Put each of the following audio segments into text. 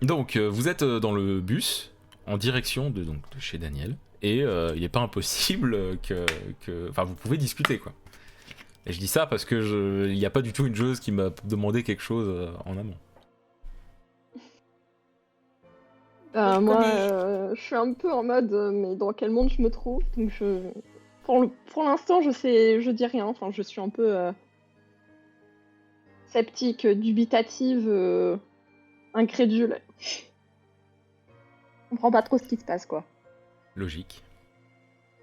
Donc, vous êtes dans le bus en direction de chez Daniel, et il n'est pas impossible que... Enfin, vous pouvez discuter, quoi. Et je dis ça parce que il n'y a pas du tout une joueuse qui m'a demandé quelque chose en amont. Bah, Je moi, connais- je suis un peu en mode, mais dans quel monde je me trouve? Donc pour l'instant, je dis rien. Enfin, je suis un peu sceptique, dubitative, incrédule. Je comprends pas trop ce qui se passe, quoi. Logique.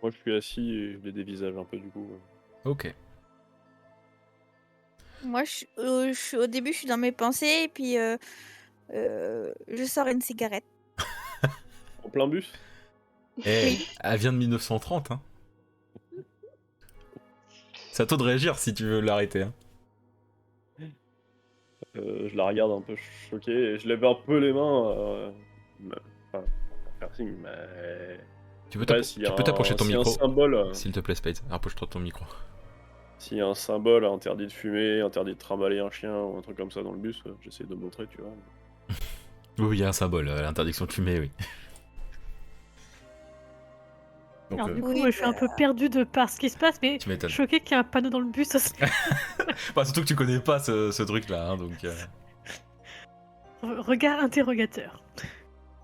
Moi, je suis assis et je les dévisage un peu du coup. Ok. Moi, au début, je suis dans mes pensées et puis je sors une cigarette. En plein bus. Eh, elle vient de 1930, hein. C'est à toi de réagir si tu veux l'arrêter, hein. Je la regarde un peu choqué et je lève un peu les mains. Enfin, pour faire signe, mais. Tu peux s'il y a t'approcher de ton s'il y a un micro, symbole, s'il te plaît, Spade. Rapproche-toi de ton micro. s'il y a un symbole interdit de fumer, interdit de trimballer un chien ou un truc comme ça dans le bus, j'essaie de montrer, tu vois. Oui, il y a un symbole, l'interdiction de fumer, oui. Donc, Alors, du coup, Oui, moi, je suis un peu perdue de par ce qui se passe, mais tu m'étonnes. choquée qu'il y ait un panneau dans le bus. Bah, surtout que tu connais pas ce truc-là, hein, donc... Regard interrogateur.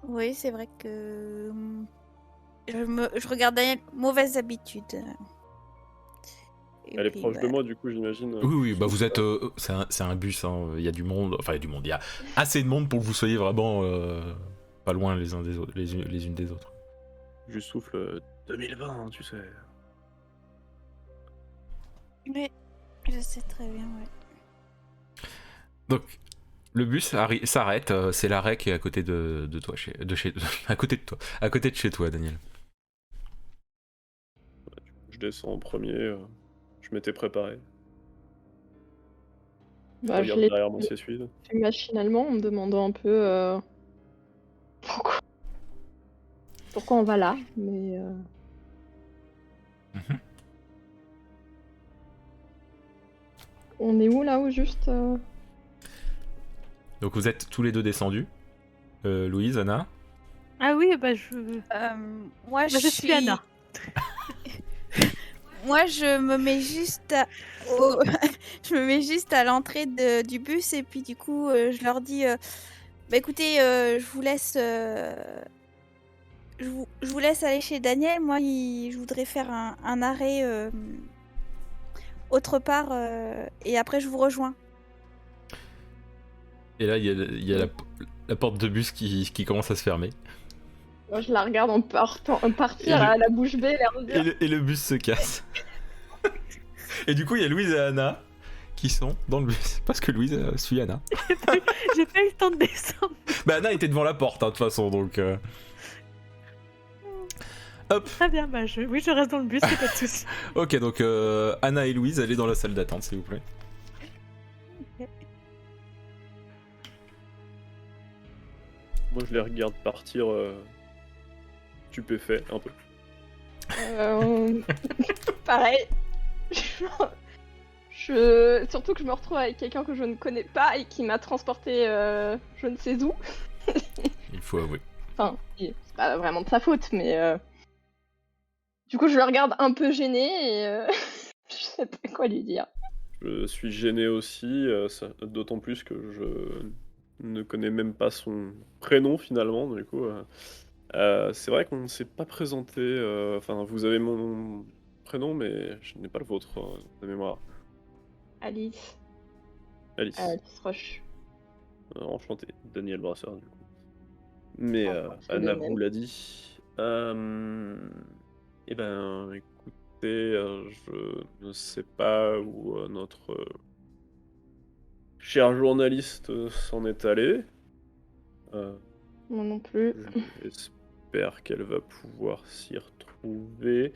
Oui, c'est vrai que je regarde Daniel, mauvaise habitude. Et Elle est puis, proche bah, de moi, du coup, j'imagine. Oui, bah vous êtes... c'est un bus, hein, il y a du monde, enfin il y a du monde, il y a assez de monde pour que vous soyez vraiment pas loin les uns des autres, les unes des autres. Je lui souffle 2020, tu sais. Oui, je sais très bien, ouais. Donc, le bus s'arrête, c'est l'arrêt qui est à côté de toi, à côté de toi, à côté de chez toi, Daniel. Je descends en premier, je m'étais préparé. Je Bah, je regarde l'ai derrière mon essuie-vide. fait machinalement en me demandant un peu pourquoi on va là, mais Mhm. on est où là au juste Donc vous êtes tous les deux descendus. Louise, Anna. Ah oui, bah Moi, je suis Anna. Moi, je me mets juste je me mets juste à l'entrée du bus et puis du coup, je leur dis bah écoutez, je vous laisse je vous laisse aller chez Daniel. Moi, je voudrais faire un arrêt autre part et après je vous rejoins. Et là, il y a la porte de bus qui commence à se fermer. Moi, je la regarde en partir Et le- à la bouche bée, l'air de dire. Et le bus se casse. Et du coup, il y a Louise et Anna qui sont dans le bus. Parce que Louise suit Anna. J'ai pas eu le temps de descendre. Bah, Anna était devant la porte, hein, de toute façon, donc... Hop. Très bien, bah oui, je reste dans le bus, c'est pas de soucis. Ok, donc Anna et Louise, allez dans la salle d'attente, s'il vous plaît. Moi, je les regarde partir stupéfait, un peu. Pareil. Surtout que je me retrouve avec quelqu'un que je ne connais pas et qui m'a transporté je ne sais où. Il faut avouer. Enfin, c'est pas vraiment de sa faute, mais du coup, je le regarde un peu gêné et je sais pas quoi lui dire. Je suis gêné aussi, d'autant plus que je ne connais même pas son prénom finalement, du coup. C'est vrai qu'on ne s'est pas présenté. Enfin, vous avez mon prénom, mais je n'ai pas le vôtre de mémoire. Alice. Alice. Alice Roche. Enchanté, Daniel Brasseur, du coup. Mais Enchanté, Anna Daniel. vous l'a dit. Eh ben, écoutez, je ne sais pas où notre cher journaliste s'en est allé. Moi non plus. J'espère qu'elle va pouvoir s'y retrouver.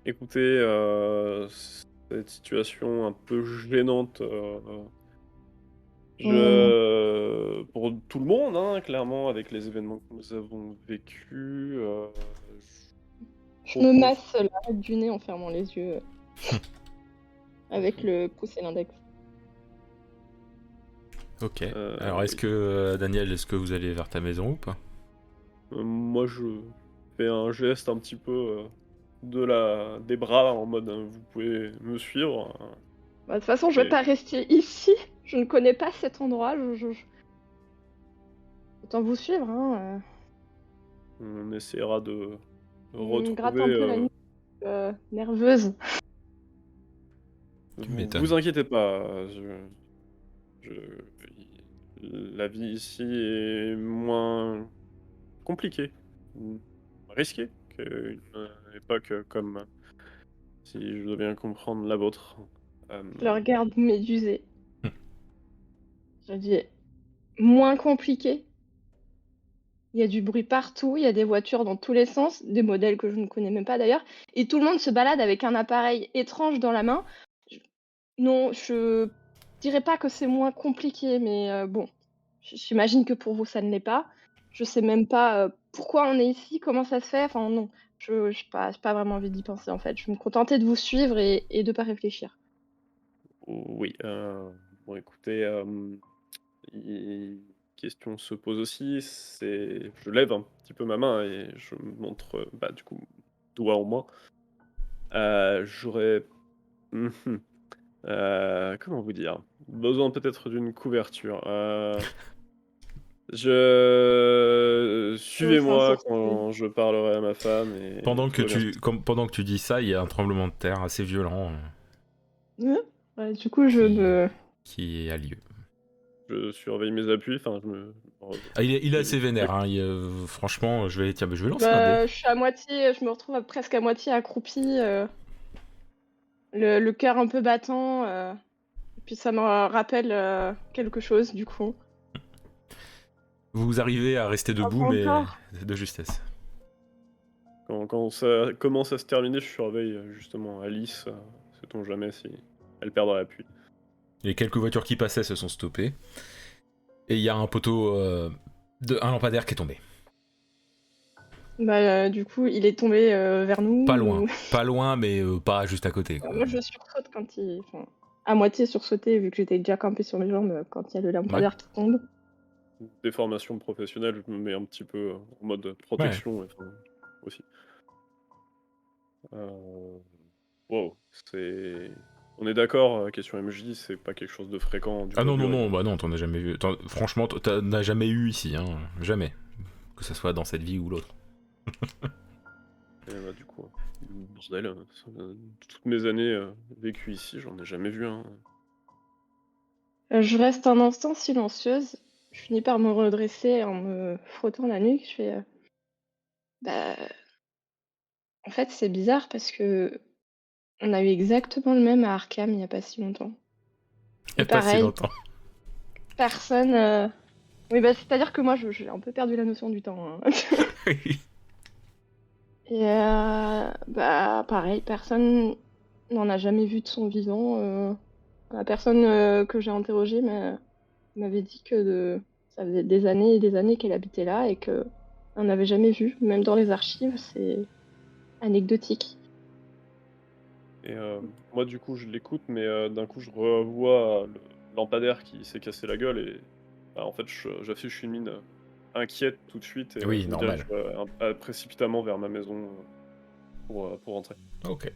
Écoutez, cette situation un peu gênante pour tout le monde, hein, clairement, avec les événements que nous avons vécus. Je me masse l'arête du nez en fermant les yeux. Avec le pouce et l'index. Ok. Euh, Alors, est-ce que, Daniel, est-ce que vous allez vers ta maison ou pas? Moi, je fais un geste un petit peu des bras en mode vous pouvez me suivre. Bah, de toute façon, je vais Et pas rester ici. Je ne connais pas cet endroit. Autant vous suivre, hein. on essaiera de On me gratte retrouver. un peu la nuque nerveuse. Tu Vous m'étonnes. inquiétez pas. je- La vie ici est moins compliquée, risquée qu'une époque comme, si je dois bien comprendre, la vôtre. Euh, Je le regarde médusé. Je dis moins compliqué. Il y a du bruit partout, il y a des voitures dans tous les sens, des modèles que je ne connais même pas d'ailleurs, et tout le monde se balade avec un appareil étrange dans la main. Je- Non, je dirais pas que c'est moins compliqué, mais bon, j'imagine que pour vous ça ne l'est pas. Je sais même pas pourquoi on est ici, comment ça se fait. Enfin non, je j'ai pas vraiment envie d'y penser en fait. Je vais me contenter de vous suivre et de pas réfléchir. oui. Bon, écoutez, question se pose aussi. Je lève un petit peu ma main et je me montre, du coup, doigt en moins. J'aurais, mhm, comment vous dire, besoin peut-être d'une couverture. C'est un Suivez-moi sourcil. quand je parlerai à ma femme et tout va bien se passer. Pendant que tu dis ça, il y a un tremblement de terre assez violent Ouais, du coup, qui, qui a lieu. Je surveille mes appuis, enfin, Ah, il est je- assez vénère, je- hein. Franchement, tiens, je vais lancer un dé. Bah, je suis à moitié, je me retrouve presque à moitié accroupie, le cœur un peu battant, et puis ça me rappelle quelque chose du coup. Vous arrivez à rester Un debout, mais encore. de justesse. Quand ça commence à se terminer, je surveille justement Alice, sait-on jamais si elle perdra l'appui. Les quelques voitures qui passaient se sont stoppées. Et il y a un poteau, un lampadaire qui est tombé. Bah, du coup, il est tombé vers nous. Pas loin. ou- Pas loin, mais pas juste à côté, quoi. Moi, je sursaute quand il. Enfin, à moitié sursauté, vu que j'étais déjà campée sur mes jambes quand il y a le Ouais. lampadaire qui tombe. Des formations professionnelles, je me mets un petit peu en mode protection enfin, aussi. Wow, c'est. On est d'accord, question MJ, c'est pas quelque chose de fréquent du Ah non, non, module. non, bah non, t'en as jamais vu. Franchement, t'en as jamais eu ici, hein. Jamais. Que ce soit dans cette vie ou l'autre. Et du coup, bordel, toutes mes années vécues ici, j'en ai jamais vu un. Je reste un instant silencieuse. Je finis par me redresser en me frottant la nuque. Je fais. Bah, en fait, c'est bizarre parce que on a eu exactement le même à Arkham il y a pas si longtemps. Il y Et a pas si pareil, longtemps. personne. Oui, bah, c'est-à-dire que moi, j'ai un peu perdu la notion du temps, hein. Et bah, pareil, personne n'en a jamais vu de son vivant. La personne que j'ai interrogée m'avait dit ça faisait des années et des années qu'elle habitait là et que on n'avait jamais vu. Même dans les archives, c'est anecdotique. Et moi, du coup, je l'écoute, mais d'un coup, je revois le lampadaire qui s'est cassé la gueule et en fait, j'affiche une mine inquiète tout de suite et Oui, je me dirige normal. précipitamment vers ma maison pour rentrer. Ok.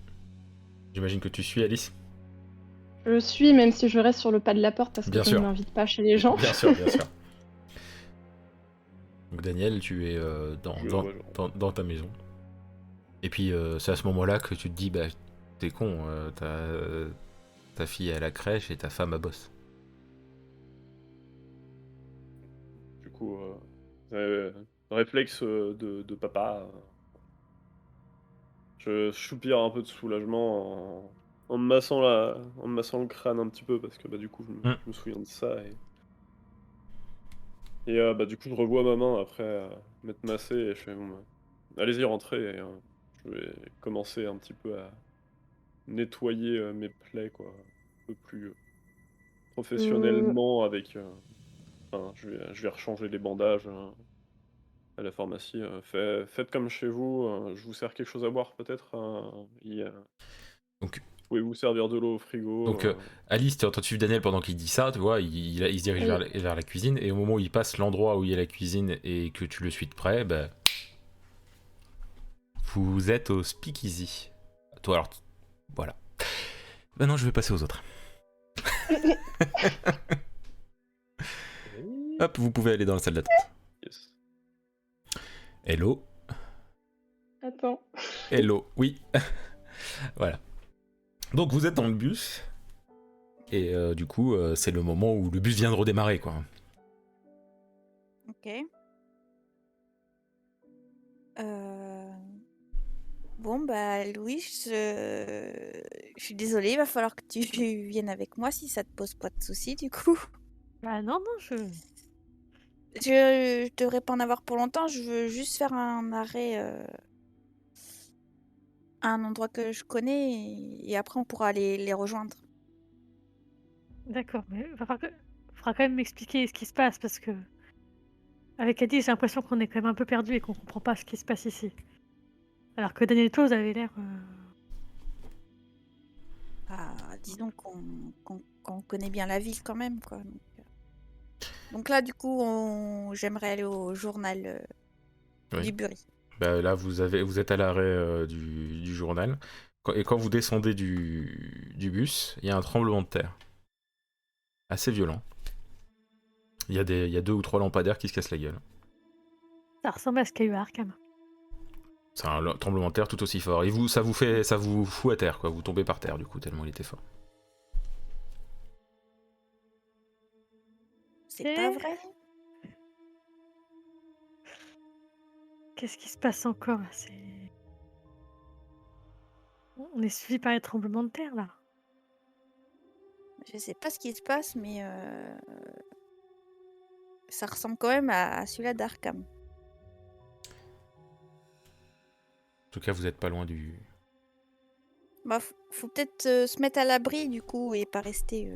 J'imagine que tu suis Alice. Je suis, même si je reste sur le pas de la porte parce que Bien je ne sûr. m'invite pas chez les gens. Bien sûr, bien sûr. Donc Daniel, tu es Ouais, dans ta maison. Et puis c'est à ce moment-là que tu te dis, bah t'es con, ta fille est à la crèche et ta femme à bosse. du coup, réflexe de papa. Je soupire un peu de soulagement en me massant en me massant le crâne un petit peu parce que du coup, Mm. je me souviens de ça et du coup, je revois ma main après m'être massé et je fais bon, allez-y, rentrez et je vais commencer un petit peu à nettoyer mes plaies, quoi, un peu plus Euh, professionnellement avec. Enfin, je vais rechanger les bandages à la pharmacie. Faites comme chez vous, je vous sers quelque chose à boire peut-être. Donc pouvez vous servir de l'eau au frigo. Donc, Alice, tu es en train de suivre Daniel pendant qu'il dit ça, tu vois, il se dirige Oui. vers la cuisine, et au moment où il passe l'endroit où il y a la cuisine et que tu le suis de près, bah, vous êtes au speakeasy. Toi, alors, voilà. Maintenant, je vais passer aux autres. Hop, vous pouvez aller dans la salle d'attente. Yes. Hello. Attends. Hello, oui. Voilà. Donc, vous êtes dans le bus, et du coup, c'est le moment où le bus vient de redémarrer, quoi. Ok. Bon, bah, Louis, je suis désolée, il va falloir que tu viennes avec moi si ça te pose pas de soucis, du coup. Bah non, non, je... Je devrais pas en avoir pour longtemps, je veux juste faire un arrêt à un endroit que je connais et après on pourra les rejoindre. D'accord, mais il faudra quand même m'expliquer ce qui se passe parce que... Avec Adi, j'ai l'impression qu'on est quand même un peu perdu et qu'on comprend pas ce qui se passe ici. Alors que Daniel Close avait l'air... Ah, disons qu'on connaît bien la ville quand même, quoi. Donc là, du coup, j'aimerais aller au journal Oui. du Bury. Bah, là, vous êtes à l'arrêt du journal. Et quand vous descendez du bus, il y a un tremblement de terre. Assez violent. Il y a 2 ou 3 lampadaires qui se cassent la gueule. Ça ressemble à ce qu'il y a eu à Arkham. C'est un tremblement de terre tout aussi fort. Et vous, ça vous fout à terre, quoi. Vous tombez par terre, du coup, tellement il était fort. C'est pas vrai? Qu'est-ce qui se passe encore là? On est suivi par les tremblements de terre là. Je sais pas ce qui se passe, mais ça ressemble quand même à celui-là d'Arkham. En tout cas, vous êtes pas loin du... Bah, faut peut-être se mettre à l'abri du coup et pas rester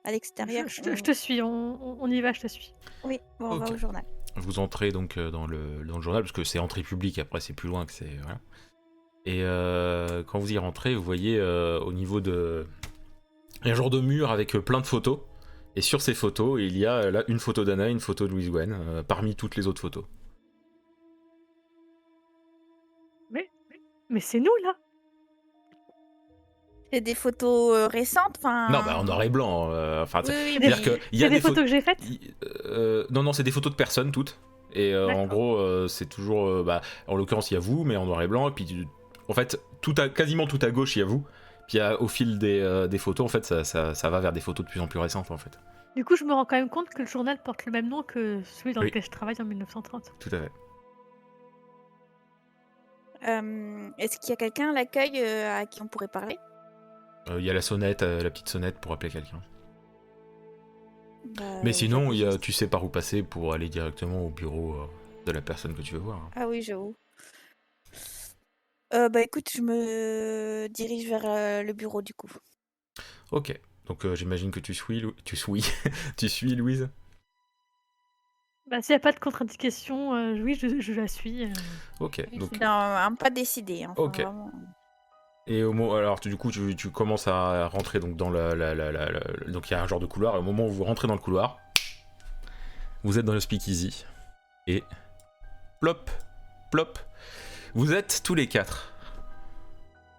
à l'extérieur. Je te suis, on y va, je te suis. Oui, bon, on va Ok. au journal. Vous entrez donc dans le journal, parce que c'est entrée publique, après c'est plus loin que c'est... Voilà. Et quand vous y rentrez, vous voyez au niveau de... Il y a un genre de mur avec plein de photos. Et sur ces photos, il y a là une photo d'Anna, une photo de Louise Gwen, parmi toutes les autres photos. Mais c'est nous là. C'est des photos récentes, enfin. Non, bah en noir et blanc. Enfin, Oui, oui, c'est-à-dire mais- que il y a C'est des photos que j'ai faites. Non, c'est des photos de personnes toutes. Et en D'accord. gros, c'est toujours. Bah, en l'occurrence, il y a vous, mais en noir et blanc. Et puis, en fait, quasiment tout à gauche, il y a vous. Puis au fil des photos, en fait, ça va vers des photos de plus en plus récentes, en fait. Du coup, je me rends quand même compte que le journal porte le même nom que celui dans Oui. lequel je travaille en 1930. Tout à fait. Est-ce qu'il y a quelqu'un à l'accueil à qui on pourrait parler? Il y a la sonnette, la petite sonnette pour appeler quelqu'un. Bah, Mais sinon, j'appuie juste. tu sais par où passer pour aller directement au bureau de la personne que tu veux voir. Ah oui, j'avoue. Bah écoute, je me dirige vers le bureau du coup. Ok. Donc j'imagine que tu suis Louise. Bah, s'il n'y a pas de contre-indication, oui, je la suis. Ok. Donc Non, un pas décidé. Enfin, Ok. vraiment. et alors du coup tu commences à rentrer donc dans donc il y a un genre de couloir et au moment où vous rentrez dans le couloir, vous êtes dans le speakeasy et plop, vous êtes tous les 4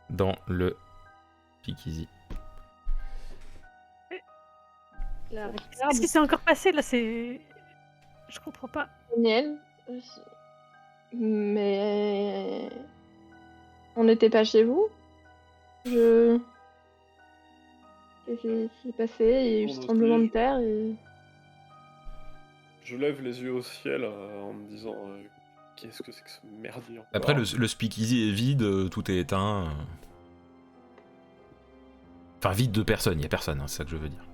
dans le speakeasy. La Qu'est-ce qui s'est encore passé là? Je comprends pas. Daniel. Mais. On n'était pas chez vous? Qu'est-ce qui s'est passé? Il y a eu On ce aussi. tremblement de terre et. Je lève les yeux au ciel en me disant qu'est-ce que c'est que ce merdier encore. Après le speakeasy est vide, tout est éteint. Enfin vide de personne, il y a personne, hein, c'est ça que je veux dire.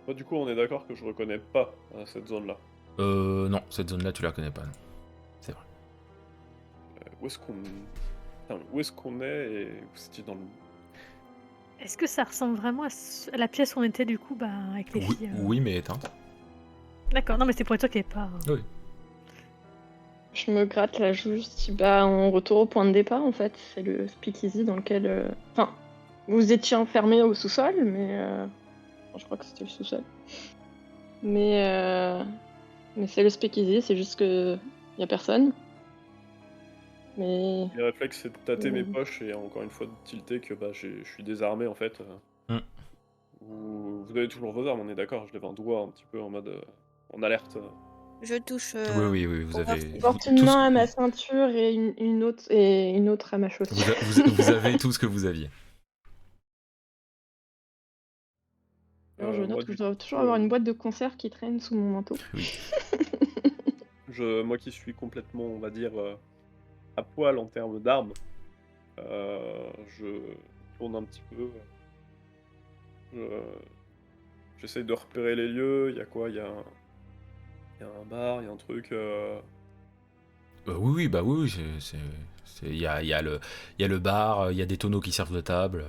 Moi, du coup, on est d'accord que je reconnais pas cette zone-là. Non, cette zone-là tu la connais pas, non. C'est vrai. Où est-ce qu'on... Putain, où est-ce qu'on est et où c'est dans le... Est-ce que ça ressemble vraiment à la pièce où on était du coup, bah, avec les Oui, filles oui, mais éteinte. D'accord, non mais c'est pour être sûr qu'il n'y ait pas... Oui. Je me gratte la joue, je dis bah on retourne au point de départ en fait. C'est le speakeasy dans lequel. Enfin, Vous étiez enfermé au sous-sol, mais je crois que c'était le sous-sol. Mais c'est le speakeasy, c'est juste que y a personne. Mais Les réflexes, c'est de tâter mes Mm. poches et encore une fois de tilter que je suis désarmé en fait. Mm. Vous avez toujours vos armes, on est d'accord. Je lève un doigt un petit peu en mode en alerte. Je touche. Oui, vous pour voir avez. si- je vous- porte une tout ce main à que- ma ceinture et une autre à ma chaussure. vous avez tout ce que vous aviez. Alors, je Moi, note que du je dois coup, toujours avoir une boîte de conserve qui traîne sous mon manteau. Oui. moi qui suis complètement, on va dire, à poil en termes d'armes, je tourne un petit peu. J'essaye de repérer les lieux. Il y a quoi? Il y a un bar, il y a un truc. Oui, bah oui, il y a le bar, il y a des tonneaux qui servent de table,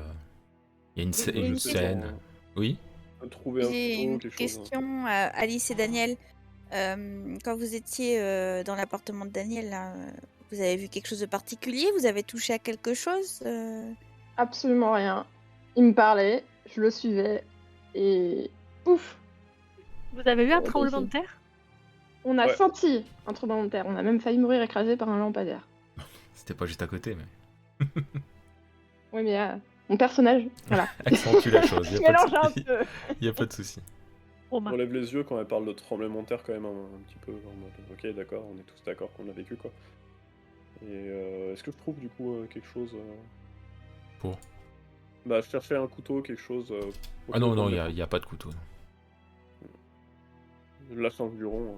il y a J'ai une une scène. Oui. Trouver un J'ai couteau, une quelque chose. question, Alice et Daniel. Quand vous étiez dans l'appartement de Daniel, là, vous avez vu quelque chose de particulier? Vous avez touché à quelque chose? Absolument rien. Il me parlait, je le suivais, et pouf! Vous avez eu un Ouais, tremblement de aussi. terre? On a Ouais. senti un tremblement de terre. On a même failli mourir écrasé par un lampadaire. C'était pas juste à côté, mais Oui, mais mon personnage, voilà. accentue la chose. Je mélange un peu. Y a pas de souci. Romain. J'enlève les yeux quand elle parle de tremblement de terre quand même un petit peu en mode ok d'accord, on est tous d'accord qu'on l'a vécu quoi. Et est-ce que je trouve du coup quelque chose Pour. Bah je cherchais un couteau, quelque chose. Ah non, autour de y a pas de couteau. Non. Je lâche un buron.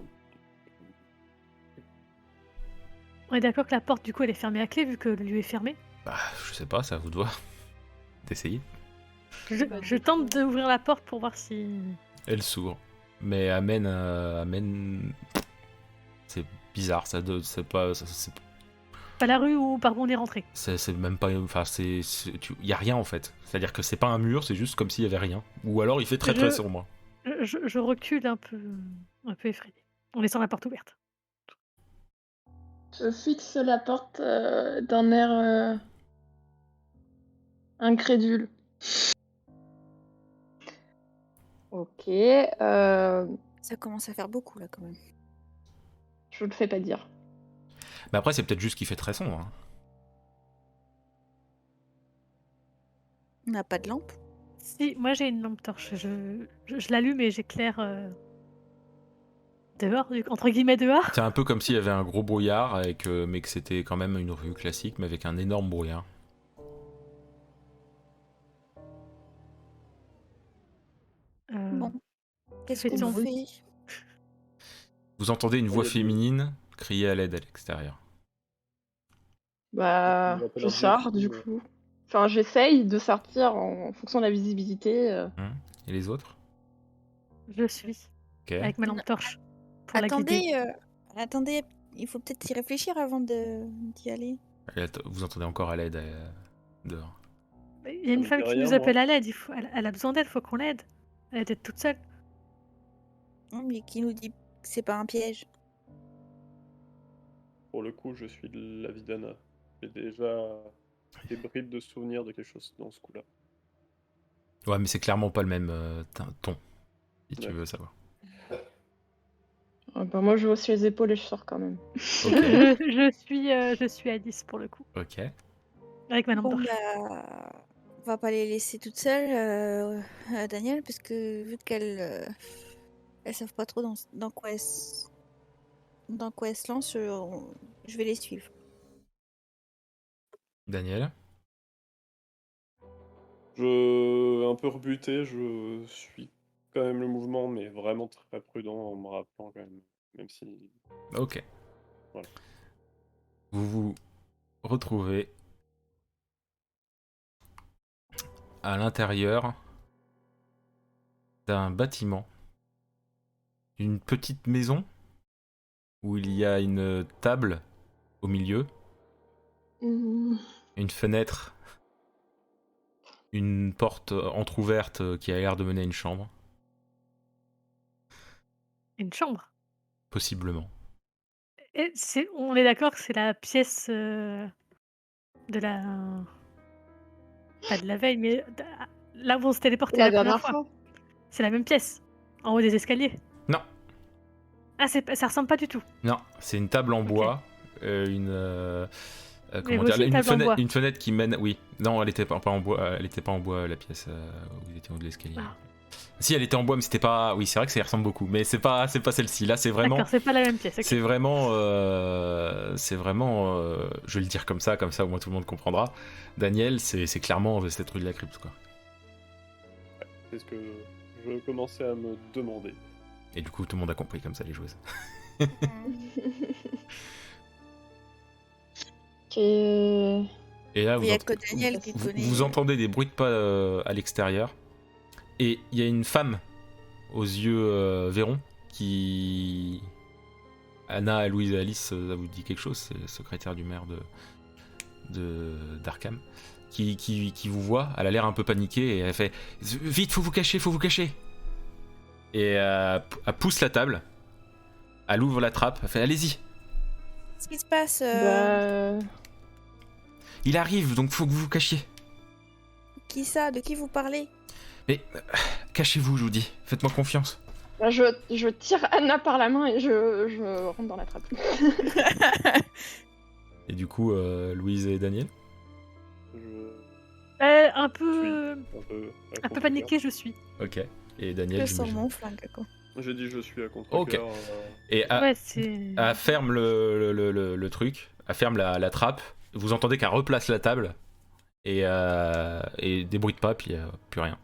On est d'accord que la porte, du coup, elle est fermée à clé vu que le lieu est fermé. Bah, je sais pas, ça à vous de voir. D'essayer. Je tente d'ouvrir la porte pour voir si. Elle s'ouvre. Mais amène. C'est bizarre, c'est pas. Pas la rue où par où on est rentré. C'est même pas. Enfin, y a rien en fait. C'est-à-dire que c'est pas un mur, c'est juste comme s'il y avait rien. Ou alors il fait très Je- sombre. Je recule un peu effrayé, en laissant la porte ouverte. Je fixe la porte d'un air incrédule. Ok, Ça commence à faire beaucoup là quand même. je le fais pas dire. Mais après, c'est peut-être juste qu'il fait très sombre. Hein. On n'a pas de lampe. Si, moi j'ai une lampe torche. Je l'allume et j'éclaire dehors, entre guillemets dehors. C'est un peu comme s'il y avait un gros brouillard, mais que c'était quand même une rue classique, mais avec un énorme brouillard. Bon. Qu'est-ce Fait-on qu'on fait? Vous entendez une voix Il y a féminine crier à l'aide à l'extérieur. Bah, On va pas je leur sors dire, du mais- coup. Enfin, j'essaye de sortir en fonction de la visibilité. Et les autres? Je suis Ok. avec ma lampe torche pour la guider. Attendez, il faut peut-être y réfléchir avant d'y aller. Vous entendez encore à l'aide dehors. Il y a une me femme dit qui rien, nous moi. appelle à l'aide. Elle a besoin d'aide, faut qu'on l'aide. Elle est toute seule. Mais qui nous dit que c'est pas un piège? Pour le coup, je suis de l'avis d'Anna. J'ai déjà des bribes de souvenirs de quelque chose dans ce coup-là. Ouais, mais c'est clairement pas le même ton, si tu Ouais. veux savoir. Bah, moi, je hausse les épaules et je sors quand même. Ok. Je suis à 10 pour le coup, Ok. avec ma lampe Bon torche. bah, on va pas les laisser toutes seules, Daniel, parce que vu qu'elles elles savent pas trop dans quoi dans quoi elles se lancent, je vais les suivre. Daniel? Un peu rebuté, je suis quand même le mouvement, mais vraiment très prudent en me rappelant quand même si... Ok. Voilà. Vous vous retrouvez à l'intérieur d'un bâtiment, une petite maison où il y a une table au milieu, Mmh. une fenêtre, une porte entr'ouverte qui a l'air de mener à une chambre, Une chambre. possiblement. Et on est d'accord que c'est la pièce de la Pas de la veille, mais là où on s'est téléporté La la première dernière fois. fois. C'est la même pièce, en haut des escaliers. Non, Ah, ça ressemble pas du tout. non, c'est une table en Ok. bois, comment vous dire, aussi, une table en bois. une fenêtre qui mène. Oui, non, elle était pas en bois, elle était pas en bois la pièce où vous étiez en haut de l'escalier. Ah. Si, elle était en bois, mais c'était pas. Oui, c'est vrai que ça y ressemble beaucoup, mais c'est pas celle-ci. Là, c'est vraiment. D'accord, c'est pas la même pièce. ok. C'est vraiment, je vais le dire comme ça au moins tout le monde comprendra. Daniel, c'est clairement cette rue de la crypte, quoi. C'est ce que je commençais à me demander. Et du coup, tout le monde a compris comme ça, les joueuses. Ok. Et là, Il n'y a que Daniel qui connaît. vous entendez des bruits de pas à l'extérieur. Et il y a une femme aux yeux verrons qui. Anna, Louise et Alice, ça vous dit quelque chose? C'est secrétaire du maire d'Arkham. Qui vous voit, elle a l'air un peu paniquée et elle fait vite, faut vous cacher. Et elle pousse la table, elle ouvre la trappe, elle fait allez-y, Qu'est-ce qui se passe Bah. il arrive donc faut que vous vous cachiez. Qui ça? De qui vous parlez? Mais cachez-vous, je vous dis, faites-moi confiance. Bah, je tire Anna par la main et je rentre dans la trappe. Et du coup, Louise et Daniel. Je Un peu. suis Un peu paniqué, je suis. Ok. Et Daniel, Je sors j'imagine. mon flingue, quoi. J'ai dit je suis à contre Ok. Et Ouais, c'est. elle ferme le truc, elle ferme la trappe. Vous entendez qu'elle replace la table et des bruits de pas, puis plus rien.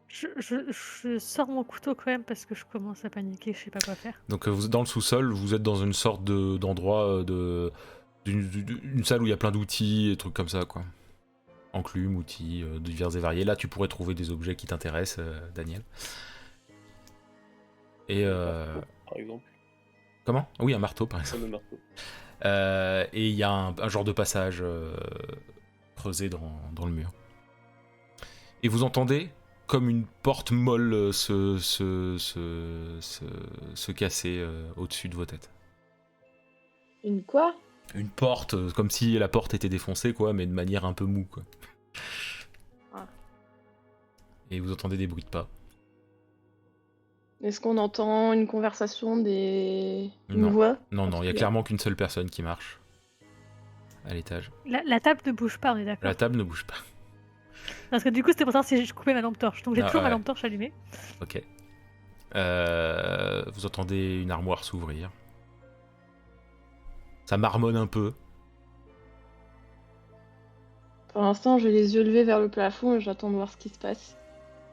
Je sors mon couteau quand même parce que je commence à paniquer, je sais pas quoi faire. Donc vous êtes dans le sous-sol, vous êtes dans une sorte d'endroit d'une salle où il y a plein d'outils et trucs comme ça, quoi. Enclumes, outils, divers et variés. Là, tu pourrais trouver des objets qui t'intéressent, Daniel. Et Par exemple, comment? Oui, un marteau, par exemple. le marteau. Et il y a un genre de passage creusé dans le mur. Et vous entendez comme une porte molle se casser au-dessus de vos têtes. Une quoi? Une porte, comme si la porte était défoncée, quoi, mais de manière un peu mou, quoi. Ah. Et vous entendez des bruits de pas. Est-ce qu'on entend une conversation Une Non. voix? Non, il y a clairement qu'une seule personne qui marche à l'étage. La table ne bouge pas, on est d'accord. La table ne bouge pas. Parce que du coup, c'était pour savoir si je coupais ma lampe torche. Donc j'ai Ah, toujours ma ouais. lampe torche allumée. Ok. Vous entendez une armoire s'ouvrir. Ça marmonne un peu. Pour l'instant, j'ai les yeux levés vers le plafond et j'attends de voir ce qui se passe.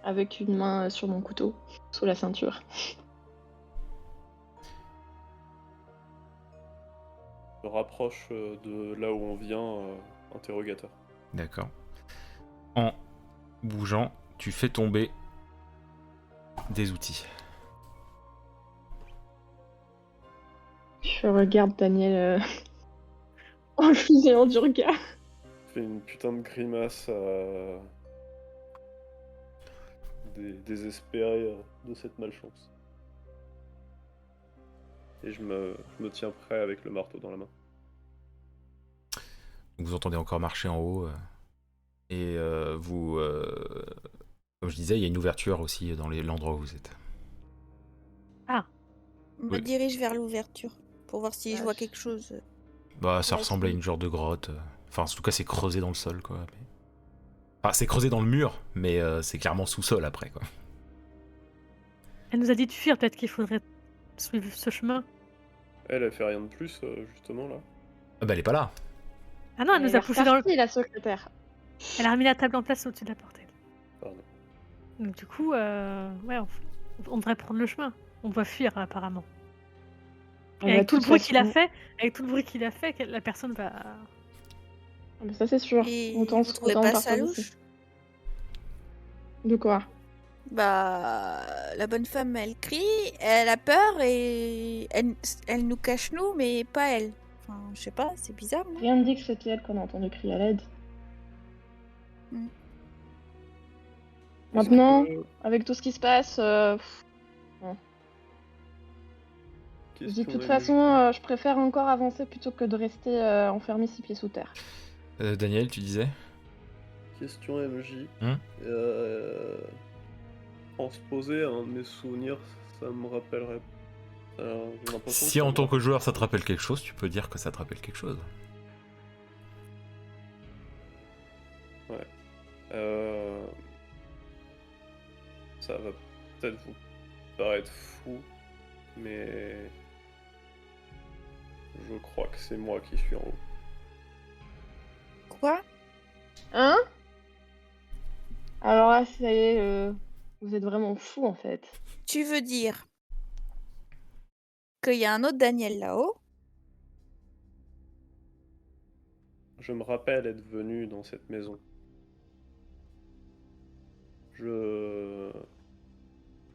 Avec une main sur mon couteau, sous la ceinture. Je me rapproche de là où on vient, interrogateur. D'accord. En bougeant, tu fais tomber des outils. Je regarde Daniel en le fusillant du regard. Je fais une putain de grimace désespéré de cette malchance. Et je me tiens prêt avec le marteau dans la main. Donc vous entendez encore marcher en haut. Et vous... comme je disais, il y a une ouverture aussi dans l'endroit où vous êtes. Je me Oui. dirige vers l'ouverture pour voir si je vois Vache. quelque chose. Bah, ça Ouais, ressemble à c'est- une genre de grotte. Enfin, en tout cas, c'est creusé dans le sol, quoi. Mais... Enfin, c'est creusé dans le mur, mais c'est clairement sous-sol après, quoi. Elle nous a dit de fuir, peut-être qu'il faudrait suivre ce chemin. Elle fait rien de plus, justement, là. Ah bah, elle est pas là. Ah non, elle nous a poussé dans le. la secrétaire. Elle a remis la table en place au-dessus de la porte. elle. Pardon. Donc du coup, ouais, on devrait prendre le chemin. On doit fuir apparemment. Et avec tout le bruit qu'il a fait, la personne va. Ah, mais ça c'est sûr. Et Autant vous trouvez autant pas partir ça d'ici. louche? De quoi? Bah, la bonne femme, elle crie, elle a peur et elle nous cache nous, mais pas elle. Enfin, je sais pas, c'est bizarre, non? Rien ne dit que c'était elle qu'on a entendu crier à l'aide. Maintenant, avec tout ce qui se passe, je dis de toute façon, je préfère encore avancer plutôt que de rester enfermé 6 pieds sous terre. Daniel, tu disais? question MJ. Hum Transposer un de mes souvenirs, ça me rappellerait. J'ai l'impression Si que ça en me tant que rappelle joueur ça te quelque chose. rappelle quelque chose, tu peux dire que ça te rappelle quelque chose. Ouais. Euh, Ça va peut-être vous paraître fou, mais je crois que c'est moi qui suis en haut. Quoi? Hein? Alors là, ça y est, vous êtes vraiment fou en fait. Tu veux dire qu'il y a un autre Daniel là-haut? Je me rappelle être venu dans cette maison. Je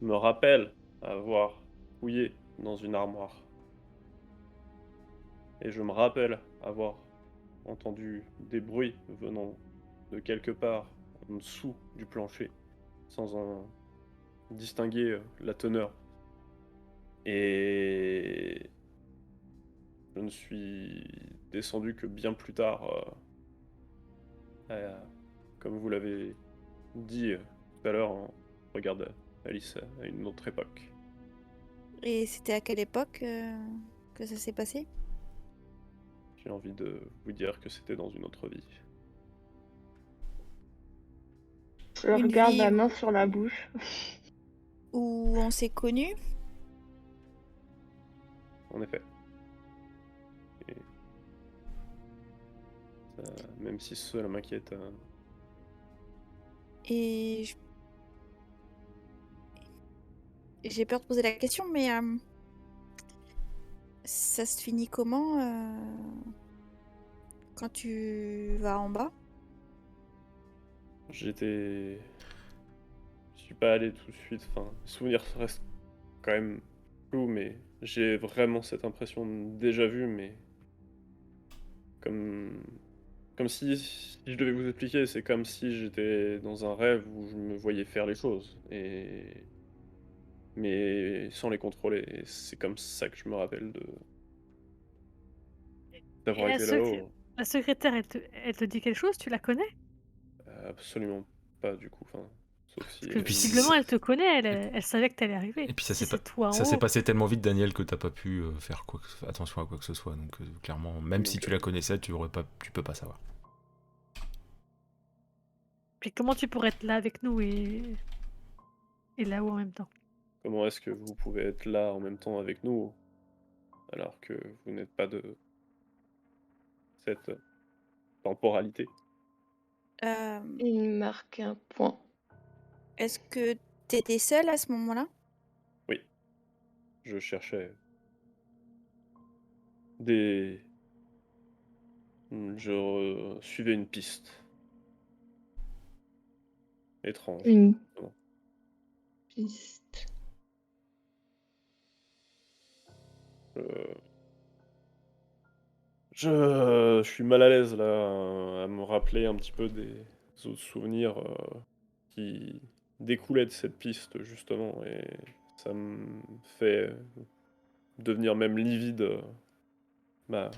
me rappelle avoir fouillé dans une armoire. Et je me rappelle avoir entendu des bruits venant de quelque part en dessous du plancher, sans en distinguer la teneur. Et je ne suis descendu que bien plus tard, comme vous l'avez dit tout à l'heure, en regard d'Alice à une autre époque. Et c'était à quelle époque que ça s'est passé? J'ai envie de vous dire que c'était dans une autre vie. Je Une regarde vie la main sur la bouche. où on s'est connus? En effet. Et même si cela m'inquiète, Et j'ai peur de poser la question, mais ça se finit comment quand tu vas en bas? je suis pas allé tout de suite. Enfin, les souvenirs restent quand même flous, mais j'ai vraiment cette impression de déjà vu, mais comme si je devais vous expliquer, c'est comme si j'étais dans un rêve où je me voyais faire les choses, mais sans les contrôler. Et c'est comme ça que je me rappelle Et d'avoir été là-haut. la secrétaire, elle te dit quelque chose? Tu la connais? Absolument pas, du coup. Enfin, sauf si Parce que elle puis visiblement, c'est- elle te connaît, elle savait que t'allais arriver. Et puis ça Si s'est pas... c'est toi ça en s'est haut. passé tellement vite, Daniel, que t'as pas pu faire attention à quoi que ce soit. Donc clairement, même si Donc, tu la connaissais, tu peux pas savoir. Puis comment tu pourrais être là avec nous et là-haut en même temps? comment est-ce que vous pouvez être là en même temps avec nous, alors que vous n'êtes pas de cette temporalité? Euh, Il marque un point. Est-ce que t'étais seule à ce moment-là? Oui, je cherchais des... Je suivais une piste étrange. Une Vraiment. piste. Euh, je suis mal à l'aise là à me rappeler un petit peu des autres souvenirs qui découlaient de cette piste justement, et ça me fait devenir même livide bah,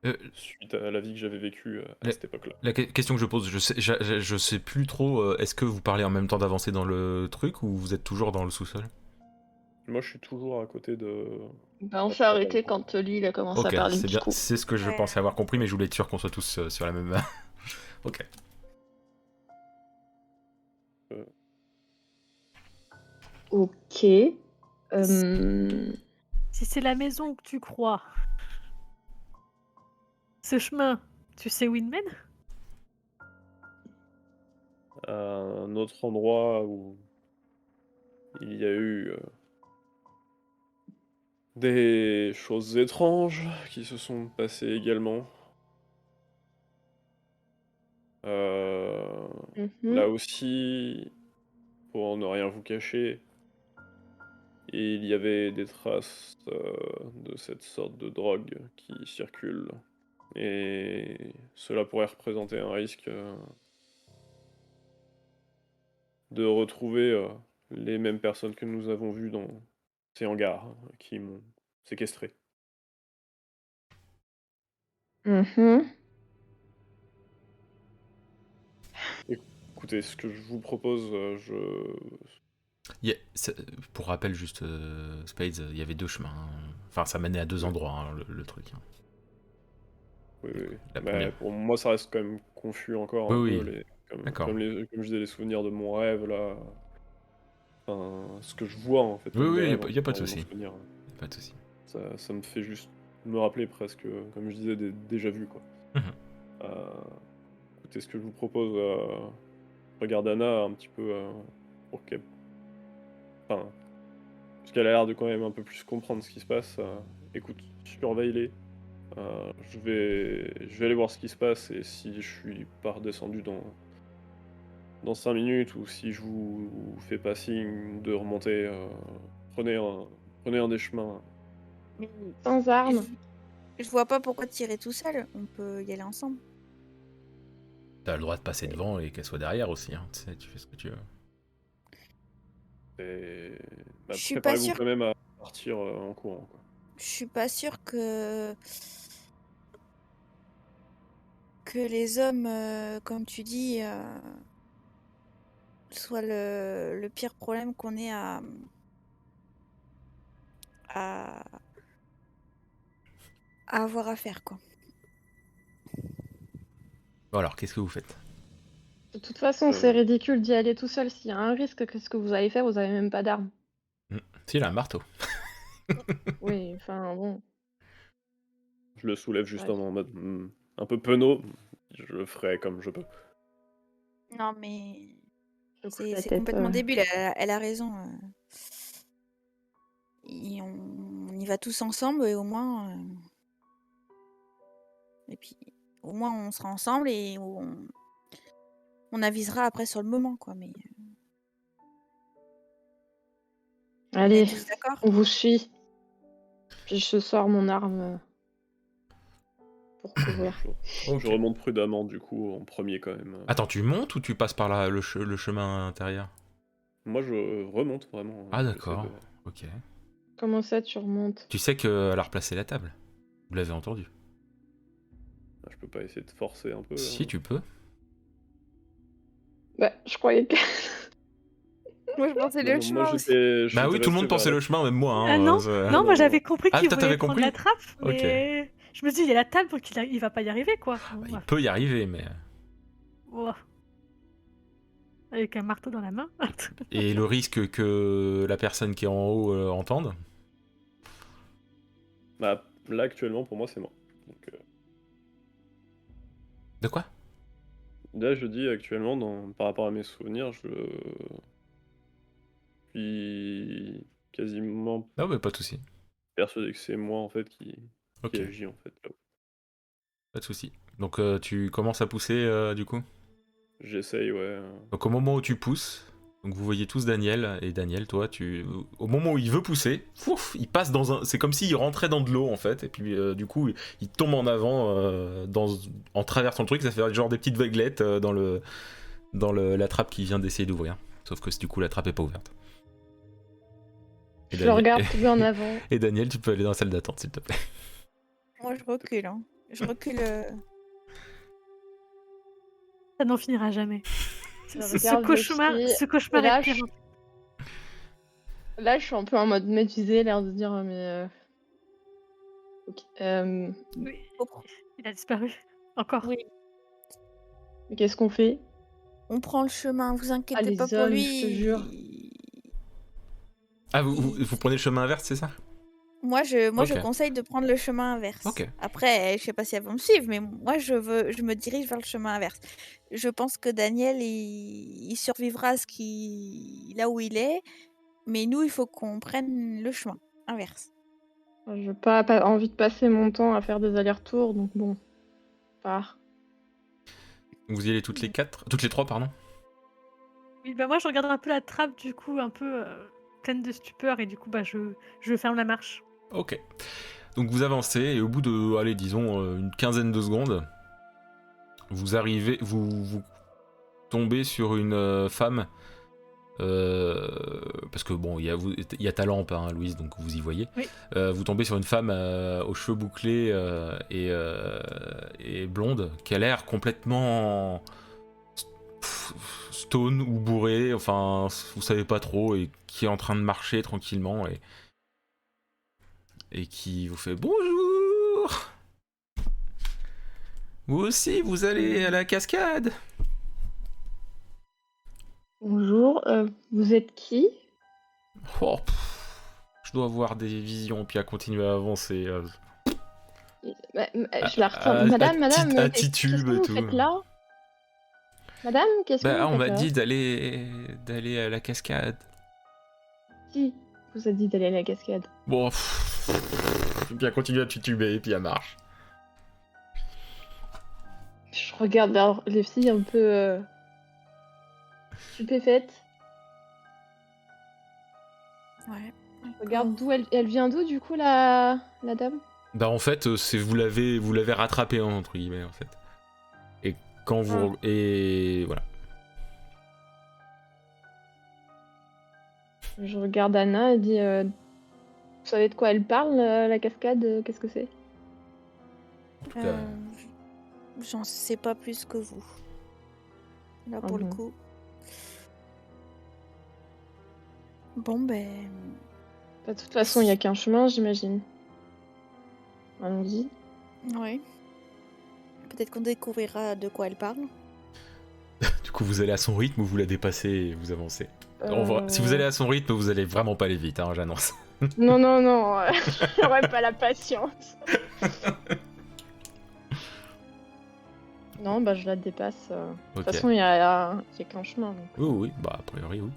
Euh, suite à la vie que j'avais vécue à la, cette époque-là. question que je pose, je sais plus trop, est-ce que vous parlez en même temps d'avancer dans le truc ou vous êtes toujours dans le sous-sol? Moi, je suis toujours à côté de Ben, on la s'est porte arrêté d'entrée. quand Lee il a commencé à Ok, parler c'est du bien, trou. c'est ce que je Ouais. pensais avoir compris, mais je voulais être sûr qu'on soit tous sur la même... ok. Euh, Ok. Si c'est la maison que tu crois, ce chemin, tu sais où il mène? à un autre endroit où il y a eu des choses étranges qui se sont passées également. Euh, Mhm. Là aussi, pour ne rien vous cacher, il y avait des traces de cette sorte de drogue qui circule. Et cela pourrait représenter un risque de retrouver les mêmes personnes que nous avons vues dans ces hangars qui m'ont séquestré. Mhm. Écoutez, ce que je vous propose, Pour rappel, juste Spades, il y avait 2 chemins. Enfin, ça menait à 2 endroits, hein, le truc. Hein. Oui, oui. La Mais première. pour moi, ça reste quand même confus encore un Oui, peu. oui. Comme, D'accord. comme je disais, les souvenirs de mon rêve, là. Enfin, ce que je vois, en fait, Oui, comme des oui, rêves, y a pas de dans mon souci. souvenir. Pas de souci. Ça me fait juste me rappeler presque, comme je disais, des déjà vus, quoi. Mhm. Euh, Écoutez, ce que je vous propose, regarde Anna un petit peu pour qu'elle. Enfin, parce qu'elle a l'air de quand même un peu plus comprendre ce qui se passe. Écoute, surveille-les. Je vais aller voir ce qui se passe et si je suis pas redescendu dans 5 minutes ou si je vous fais pas signe de remonter, prenez un des chemins. Mais Sans armes. je vois pas pourquoi tirer tout seul. On peut y aller ensemble. T'as le droit de passer devant et qu'elle soit derrière aussi. Hein. Tu sais, tu fais ce que tu veux. Et Je suis pas préparez-vous sûre. quand même à partir en courant, quoi. Je suis pas sûre que les hommes, comme tu dis, soient le pire problème qu'on ait à avoir à faire, quoi. Bon, alors, qu'est-ce que vous faites? De toute façon, c'est Euh, ridicule d'y aller tout seul. S'il y a un risque, qu'est-ce que vous allez faire? Vous avez même pas d'armes. Si, il a un marteau. Oui, enfin bon. je le soulève juste Bref. en mode un peu penaud. Je le ferai comme je peux. Non, mais Je couche la c'est tête. complètement débile. Elle a raison. On y va tous ensemble et au moins, et puis au moins on sera ensemble et on avisera après sur le moment, quoi. Mais on est Allez, tous d'accord. on vous suit. Puis je sors mon arme pour couvrir. Je Ok. remonte prudemment du coup en premier quand même. Attends, tu montes ou tu passes par là, le chemin intérieur? Moi je remonte vraiment. Ah, J'essaie d'accord. de. Ok. Comment ça, tu remontes? Tu sais qu'elle a replacé la table. Vous l'avez entendu. Je peux pas essayer de forcer un peu. Si, tu peux. Bah, je croyais que. Moi je pensais Non, le non, moi chemin aussi. Bah oui, j'étais tout le resté monde vers pensait la. le chemin, même moi. Ah Hein, non, ça- non, moi non, j'avais non. compris Ah, qu'il toi, voulait t'avais prendre compris? la trappe, Ok. mais je me dis, il y a la table, donc il va pas y arriver, quoi. Bon, Il bref. peut y arriver, mais... Oh. Avec un marteau dans la main. Et le risque que la personne qui est en haut entende? Bah, là actuellement pour moi c'est mort. Donc, De quoi? là je dis actuellement par rapport à mes souvenirs, je suis quasiment Non, mais pas de souci. persuadé que c'est moi en fait qui Ok, agit en fait là. pas de souci. Donc tu commences à pousser du coup. J'essaye, ouais. Donc au moment où tu pousses, donc vous voyez tous Daniel, et Daniel, toi, au moment où il veut pousser, pouf, il passe dans un... C'est comme s'il rentrait dans de l'eau en fait, et puis du coup il tombe en avant en traversant le truc, ça fait genre des petites vaguelettes la trappe qui vient d'essayer d'ouvrir. Sauf que du coup la trappe est pas ouverte. Et Je le regarde tomber en avant. Et Daniel, tu peux aller dans la salle d'attente s'il te plaît. Moi je recule, hein. Je recule. Ça n'en finira jamais. Je Ce regarde les filles, ce cauchemar et là, est pire. Là, je suis un peu en mode médusée, l'air de dire, mais. Ok. Oui, Oh, il a disparu. Encore. oui. Mais qu'est-ce qu'on fait? On prend le chemin, vous Ah, inquiétez les pas pour hommes, lui. je te jure. Ah, vous prenez le chemin inverse, c'est ça? Moi, je Ok. conseille de prendre le chemin inverse. Ok. Après, je sais pas si elles vont me suivre, mais moi, je me dirige vers le chemin inverse. Je pense que Daniel, il survivra là où il est, mais nous, il faut qu'on prenne le chemin inverse. J'ai pas envie de passer mon temps à faire des allers-retours, donc bon. Pars. Vous y allez toutes les trois, pardon. Oui, bah moi je regarde un peu la trappe, du coup, un peu pleine de stupeur, et du coup, bah je ferme la marche. Ok. Donc vous avancez et au bout de, allez, disons une quinzaine de secondes, vous arrivez, vous tombez sur une femme. Parce que bon, il y a ta lampe, hein, Louise, donc vous y voyez. Oui. Vous tombez sur une femme aux cheveux bouclés et blonde, qui a l'air complètement stone ou bourré, enfin vous savez pas trop, et qui est en train de marcher tranquillement et qui vous fait bonjour. Vous aussi, vous allez à la cascade? Bonjour, vous êtes qui? Oh, je dois avoir des visions puis à continuer à avancer. Je la retiens. Madame, petite mais qu'est-ce attitude que et vous tout. faites là? Madame, qu'est-ce que Bah, vous on faites m'a là? dit d'aller à la cascade. Qui vous a dit d'aller à la cascade? Bon, puis à continuer à tituber et puis elle marche. Je regarde vers les filles un peu stupéfaites. Ouais. Je regarde d'où elle vient d'où du coup la dame? Bah en fait, c'est vous l'avez rattrapé entre guillemets en fait. Et quand vous et voilà. Je regarde Anna et dis vous savez de quoi elle parle la cascade? Qu'est-ce que c'est? J'en sais pas plus que vous. Là, pour le Mhm. coup. Bon, ben. De toute façon, il y a qu'un chemin, j'imagine. Allons-y. Ouais. Peut-être qu'on découvrira de quoi elle parle. Du coup, vous allez à son rythme ou vous la dépassez et vous avancez. Si vous allez à son rythme, vous allez vraiment pas aller vite, hein, j'annonce. Non, j'aurais pas la patience. Non, bah je la dépasse. De Ok. toute façon, il y a qu'un chemin. Donc. Oui, bah a priori oui.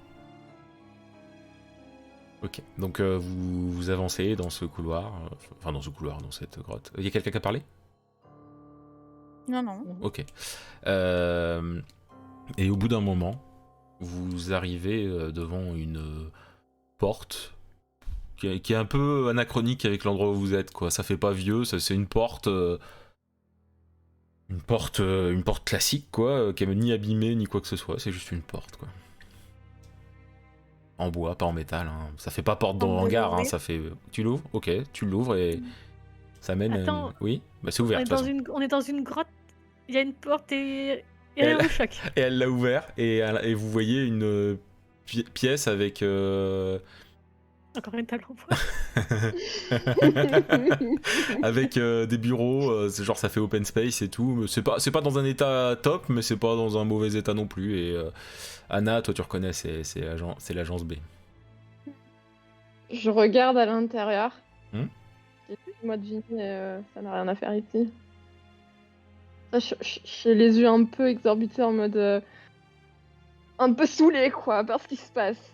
Ok, donc vous avancez dans ce couloir, dans cette grotte. Il y a quelqu'un qui a parlé? Non. Ok. Et au bout d'un moment, vous arrivez devant une porte qui est un peu anachronique avec l'endroit où vous êtes, quoi. Ça fait pas vieux, c'est une porte. Une porte classique, quoi, qui est ni abîmée ni quoi que ce soit, c'est juste une porte, quoi. En bois, pas en métal, hein. Ça fait pas porte On peut hangar, hein, l'ouvrir? ça fait... Tu l'ouvres? Ok, tu l'ouvres et ça mène Attends. Oui, bah c'est ouvert de toute façon. On est dans une grotte, il y a une porte et rien au choc. Et elle l'a ouvert et vous voyez une pièce avec... Encore une table en bois. avec des bureaux, c'est genre ça fait open space et tout, mais c'est pas dans un état top, mais c'est pas dans un mauvais état non plus, et Anna, toi tu reconnais, c'est l'agence B. Je regarde à l'intérieur. Hmm. Moi deviner, ça n'a rien à faire ici. J'ai les yeux un peu exorbités en mode un peu saoulé quoi par ce qui se passe.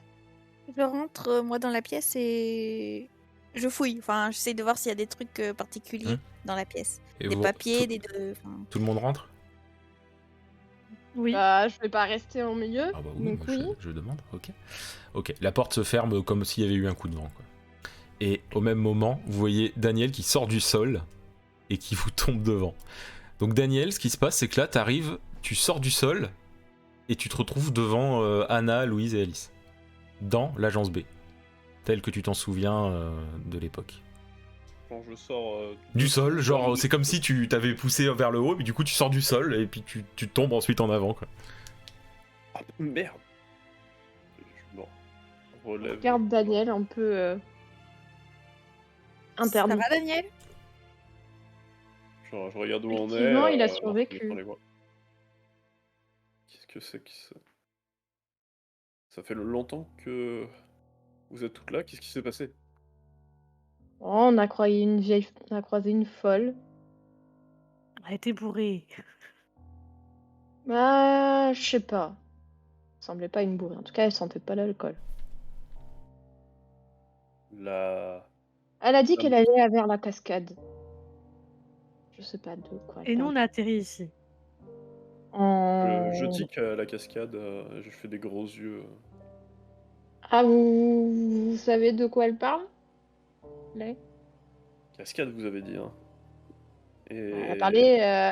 Je rentre, moi, dans la pièce et je fouille. Enfin, j'essaie de voir s'il y a des trucs particuliers dans la pièce. Et Des vous- papiers, tout, enfin, tout le monde rentre? Oui. Bah, je vais pas rester au milieu. Ah bah oui, donc moi, oui. je demande, ok. La porte se ferme comme s'il y avait eu un coup de vent, quoi. Et au même moment, vous voyez Daniel qui sort du sol et qui vous tombe devant. Donc Daniel, ce qui se passe, c'est que là, t'arrives, tu sors du sol et tu te retrouves devant Anna, Louise et Alice. Dans l'agence B. Tel que tu t'en souviens de l'époque. Quand je sors Du sol, genre c'est comme si tu t'avais poussé vers le haut, mais du coup tu sors du sol et puis tu tombes ensuite en avant, quoi. Ah merde. Je me Je relève. regarde Daniel un peu Ça interdit. va, Daniel? Je regarde où on est. Effectivement, il a alors que je survécu. prends les voix. Qu'est-ce que c'est que ça? Ça fait longtemps que vous êtes toutes là. Qu'est-ce qui s'est passé? Oh, on a croisé une folle. Elle a été bourrée. Bah, je sais pas. Elle semblait pas une bourrée. En tout cas, elle sentait pas l'alcool. La... Elle a dit qu'elle allait vers la cascade. Je sais pas de quoi. Et nous, on a atterri ici. Je tic à la cascade. Je fais des gros yeux. Ah, vous savez de quoi elle parle? Là. Cascade, vous avez dit, hein. Et... Elle a parlé,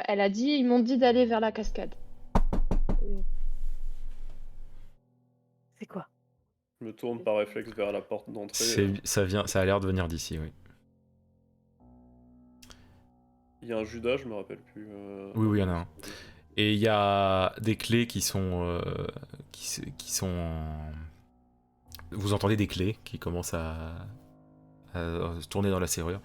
elle a dit, ils m'ont dit d'aller vers la cascade. C'est quoi? Je me tourne par réflexe vers la porte d'entrée. Ça a l'air de venir d'ici, oui. Il y a un Judas, je me rappelle plus. Oui, il y en a un. Et il y a des clés qui sont... qui sont en... Vous entendez des clés qui commencent à se tourner dans la serrure.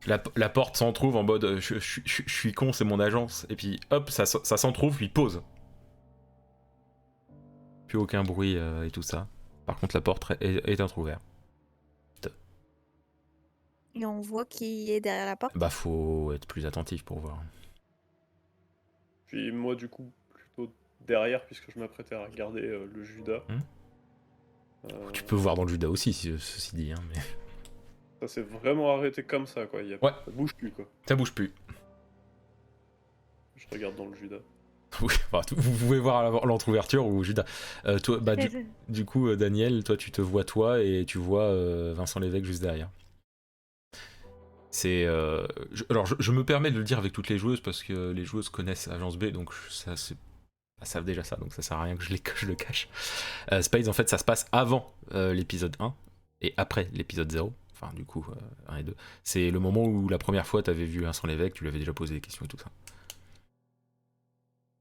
La porte s'entrouvre en mode je suis con, c'est mon agence. Et puis hop, ça s'entrouvre, puis pause. Plus aucun bruit et tout ça. Par contre, la porte est entrouverte. Et on voit qui est derrière la porte. Bah, faut être plus attentif pour voir. Puis moi, du coup, plutôt derrière, puisque je m'apprêtais à regarder le Judas. Tu peux voir dans le Judas aussi, ceci dit. Hein, mais... Ça s'est vraiment arrêté comme ça, quoi. Ouais. Ça bouge plus, quoi. Ça bouge plus. Je regarde dans le Judas. Oui, enfin, vous pouvez voir l'entrouverture ou Judas. Toi, bah, du coup, Daniel, toi, tu te vois toi et tu vois Vincent Lévesque juste derrière. C'est. Alors, je me permets de le dire avec toutes les joueuses parce que les joueuses connaissent Agence B, donc elles savent déjà ça, donc ça sert à rien que je le cache. Spades, en fait, ça se passe avant l'épisode 1 et après l'épisode 0. Enfin, du coup, 1 et 2. C'est le moment où la première fois t'avais vu Vincent Lévesque, tu lui avais déjà posé des questions et tout ça.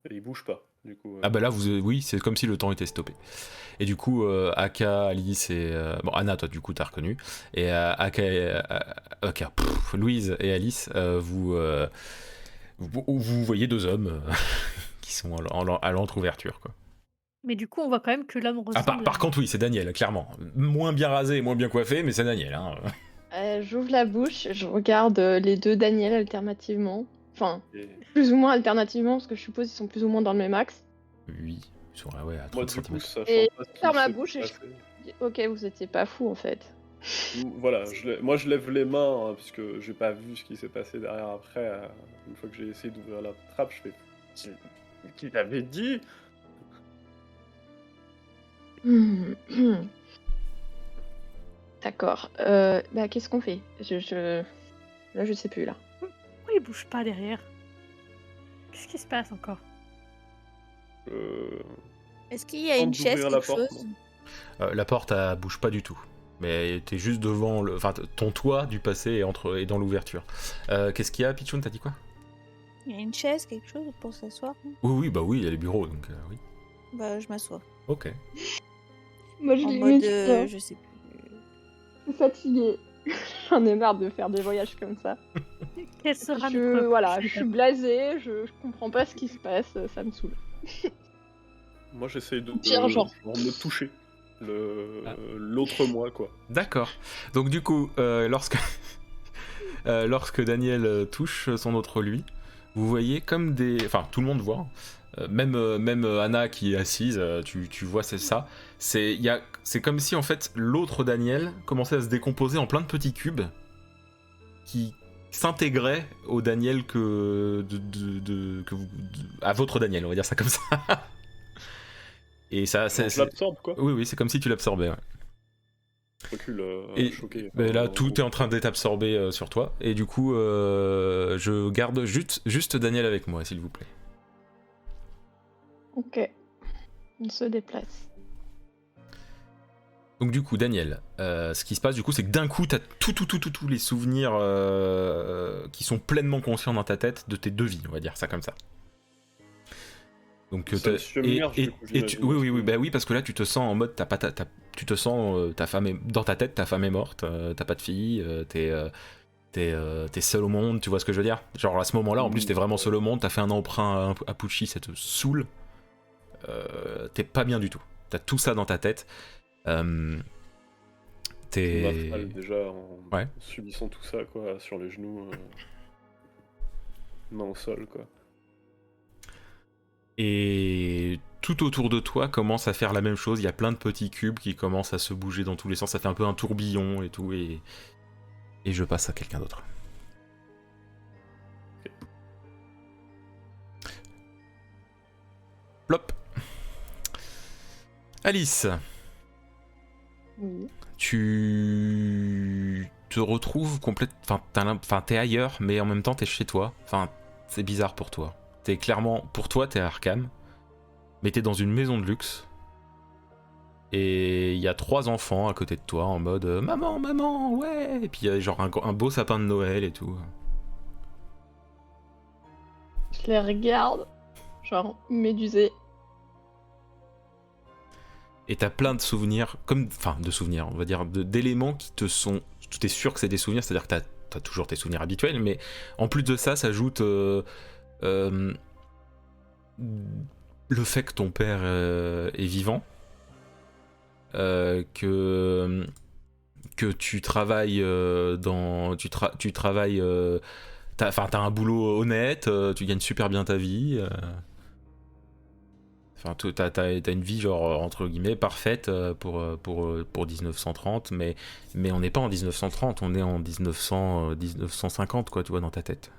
Et il bouge pas, du coup. Ah bah là, oui, c'est comme si le temps était stoppé. Et du coup, Aka, Alice et... bon, Anna, toi, du coup, t'as reconnu. Et Louise et Alice, vous voyez deux hommes qui sont à l'entre-ouverture, quoi. Mais du coup, on voit quand même que l'homme ressemble. Par contre, oui, c'est Daniel, clairement. Moins bien rasé et moins bien coiffé, mais c'est Daniel. Hein. J'ouvre la bouche, je regarde les deux Daniel alternativement. Enfin, plus ou moins alternativement, parce que je suppose qu'ils sont plus ou moins dans le même axe. Oui, ils sont à 30 Moi, du cm. coup, sachant Et pas ce qui ferme ma s'est bouche et passé. Ok, vous étiez pas fou en fait. Voilà, moi je lève les mains, hein, puisque j'ai pas vu ce qui s'est passé derrière après. Une fois que j'ai essayé d'ouvrir la trappe, je fais... Qui t'avait dit? D'accord. Bah, qu'est-ce qu'on fait? Là, je sais plus, là. Pourquoi il bouge pas derrière? Qu'est-ce qui se passe encore? Est-ce qu'il y a une Tente d'ouvrir chaise, la quelque porte, chose? La porte, elle bouge pas du tout. Mais t'es juste devant ton toit du passé est dans l'ouverture. Qu'est-ce qu'il y a, Pichoun, t'as dit quoi? Il y a une chaise, quelque chose pour s'asseoir? Oui, il y a les bureaux, donc oui. Bah, je m'assois. Ok. Moi, je En l'ai mode, mis, je sais plus. je suis fatiguée. J'en ai marre de faire des voyages comme ça. Quel sera notre Voilà, je prochaine suis blasée, je comprends pas ce qui se passe, ça me saoule. Moi j'essaye de Pire, genre. me toucher. L'autre moi, quoi. D'accord. Donc du coup, lorsque Daniel touche son autre lui, vous voyez comme des... Enfin, tout le monde voit. Même Anna qui est assise, tu vois, c'est ça. C'est comme si en fait l'autre Daniel commençait à se décomposer en plein de petits cubes qui s'intégraient au Daniel à votre Daniel, on va dire ça comme ça. Et ça, Je l'absorbe, quoi. Oui, c'est comme si tu l'absorbais. Ouais. Je recule, Et choqué. là, tout est en train d'être absorbé sur toi. Et du coup, je garde juste Daniel avec moi, s'il vous plaît. Ok. On se déplace. Donc du coup, Daniel, ce qui se passe, du coup, c'est que d'un coup, t'as tous les souvenirs qui sont pleinement conscients dans ta tête de tes deux vies, on va dire ça comme ça. Donc, oui, parce que là, tu te sens en mode, tu te sens, dans ta tête, ta femme est morte, t'as pas de fille, t'es seul au monde, tu vois ce que je veux dire? Genre à ce moment-là, en plus, t'es vraiment seul au monde, t'as fait un emprunt à Pucci, ça te saoule, t'es pas bien du tout. T'as tout ça dans ta tête. T'es mal déjà en ouais. subissant tout ça, quoi, sur les genoux, main au sol, quoi. Et tout autour de toi commence à faire la même chose. Il y a plein de petits cubes qui commencent à se bouger dans tous les sens. Ça fait un peu un tourbillon et tout. Et je passe à quelqu'un d'autre. Okay. Plop. Alice. Oui. Tu te retrouves Enfin, t'es ailleurs, mais en même temps, t'es chez toi. Enfin, c'est bizarre pour toi. Pour toi, t'es à Arkham, mais t'es dans une maison de luxe. Et il y a 3 enfants à côté de toi en mode maman, ouais. Et puis il y a genre un beau sapin de Noël et tout. Je les regarde. genre médusée. Et t'as plein de souvenirs, de souvenirs, on va dire, d'éléments qui te sont... T'es sûr que c'est des souvenirs, c'est-à-dire que t'as toujours tes souvenirs habituels, mais en plus de ça, s'ajoute le fait que ton père est vivant, que tu travailles tu travailles... t'as un boulot honnête, tu gagnes super bien ta vie... Enfin, t'as une vie genre entre guillemets parfaite pour 1930, mais on n'est pas en 1930, on est en 1950 quoi, tu vois, dans ta tête.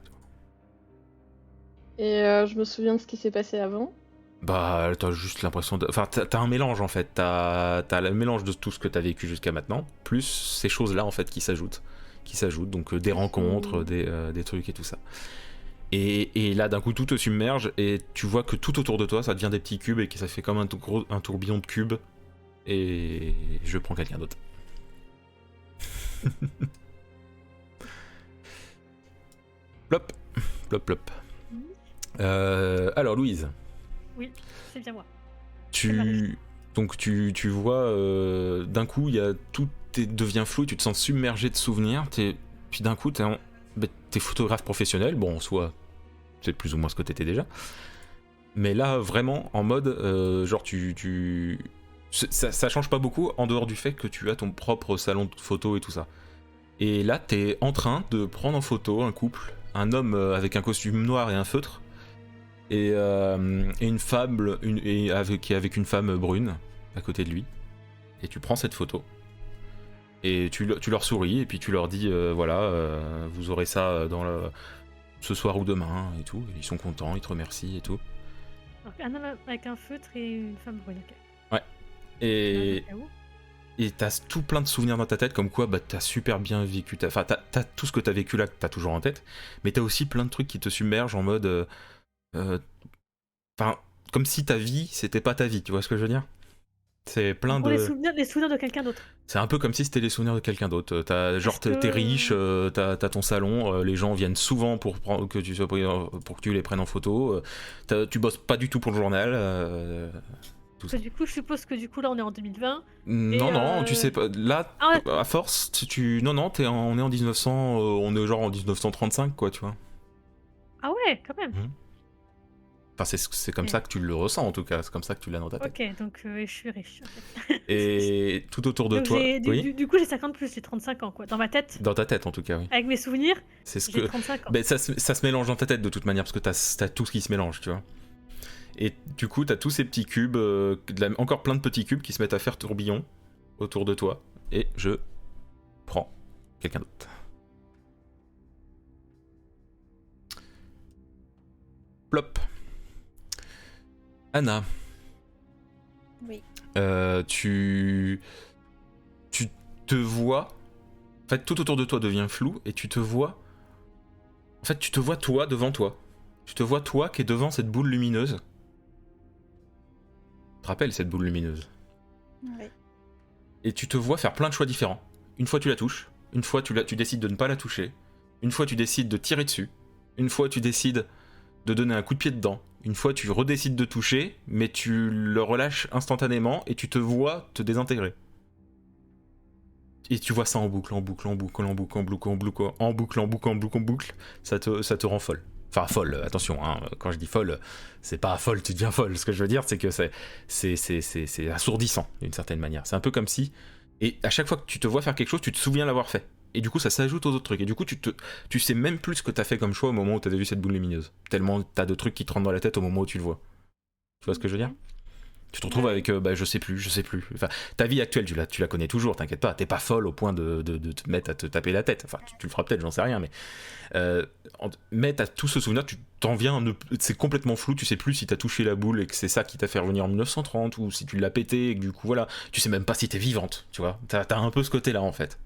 Et je me souviens de ce qui s'est passé avant. Bah, t'as juste l'impression de... Enfin, t'as un mélange en fait, t'as le mélange de tout ce que t'as vécu jusqu'à maintenant, plus ces choses-là en fait qui s'ajoutent, donc des rencontres, des trucs et tout ça. Et là, d'un coup, tout te submerge et tu vois que tout autour de toi, ça devient des petits cubes et que ça fait comme un tourbillon de cubes. Et je prends quelqu'un d'autre. Plop, plop, plop. Alors, Louise. Oui, c'est bien moi. Donc, tu vois, d'un coup, tout devient flou, tu te sens submergé de souvenirs. Puis d'un coup, t'es photographe professionnel, bon, en soi, c'est plus ou moins ce que t'étais déjà. Mais là, vraiment, en mode, genre, ça change pas beaucoup, en dehors du fait que tu as ton propre salon de photo et tout ça. Et là, t'es en train de prendre en photo un couple, un homme avec un costume noir et un feutre, et une femme, avec une femme brune à côté de lui. Et tu prends cette photo. Et tu leur souris et puis tu leur dis voilà, vous aurez ça ce soir ou demain et tout. Et ils sont contents, ils te remercient et tout. Donc, un homme avec un feutre et une femme brune, ok. Ouais. Et t'as tout plein de souvenirs dans ta tête, comme quoi bah, t'as super bien vécu. Enfin, t'as tout ce que t'as vécu là que t'as toujours en tête, mais t'as aussi plein de trucs qui te submergent en mode. Enfin, comme si ta vie c'était pas ta vie, tu vois ce que je veux dire? C'est plein de. Les souvenirs de quelqu'un d'autre. C'est un peu comme si c'était les souvenirs de quelqu'un d'autre. Genre, t'es riche, t'as ton salon, les gens viennent souvent pour que tu les prennes en photo. Tu bosses pas du tout pour le journal. Tout ça. Du coup, je suppose que là, on est en 2020. Non, tu sais pas. Là, ouais. à force, non, on est en 1900, on est genre en 1935, quoi, tu vois. Ah ouais, quand même. Enfin, c'est comme ça que tu le ressens en tout cas, c'est comme ça que tu l'as dans ta tête. Ok, donc je suis riche. Et tout autour de donc toi. Oui. Du coup, j'ai 50 plus, j'ai 35 ans, quoi. Dans ma tête. Dans ta tête en tout cas, oui. Avec mes souvenirs, j'ai 35 ans. Ben, ça se mélange dans ta tête de toute manière, parce que t'as tout ce qui se mélange, tu vois. Et du coup, t'as tous ces petits cubes, encore plein de petits cubes qui se mettent à faire tourbillon autour de toi. Et je prends quelqu'un d'autre. Plop. Anna. Oui. Tu te vois. En fait, tout autour de toi devient flou et tu te vois. En fait, tu te vois toi devant toi. Tu te vois toi qui est devant cette boule lumineuse. Tu te rappelles cette boule lumineuse? Oui. Et tu te vois faire plein de choix différents. Une fois tu la touches, une fois tu décides de ne pas la toucher, une fois tu décides de tirer dessus, une fois tu décides de donner un coup de pied dedans, une fois tu redécides de toucher, mais tu le relâches instantanément et tu te vois te désintégrer. Et tu vois ça en boucle, en boucle, en boucle, en boucle, en boucle, en boucle, en boucle, en boucle, en boucle, en boucle, ça te rend folle. Enfin folle, attention, hein, quand je dis folle, c'est pas folle, tu deviens folle. Ce que je veux dire, c'est que c'est assourdissant d'une certaine manière. C'est un peu comme si, et à chaque fois que tu te vois faire quelque chose, tu te souviens l'avoir fait. Et du coup, ça s'ajoute aux autres trucs. Et du coup, tu sais même plus ce que t'as fait comme choix au moment où t'as vu cette boule lumineuse. Tellement t'as de trucs qui te rentrent dans la tête au moment où tu le vois. Tu vois ce que je veux dire? Tu te retrouves avec, je sais plus. Enfin, ta vie actuelle, tu la connais toujours, t'inquiète pas. T'es pas folle au point de te mettre à te taper la tête. Enfin, tu le feras peut-être, j'en sais rien, mais. Mais t'as tout ce souvenir, tu t'en viens, c'est complètement flou, tu sais plus si t'as touché la boule et que c'est ça qui t'a fait revenir en 1930 ou si tu l'as pété et que du coup, voilà. Tu sais même pas si t'es vivante, tu vois. T'as un peu ce côté-là en fait.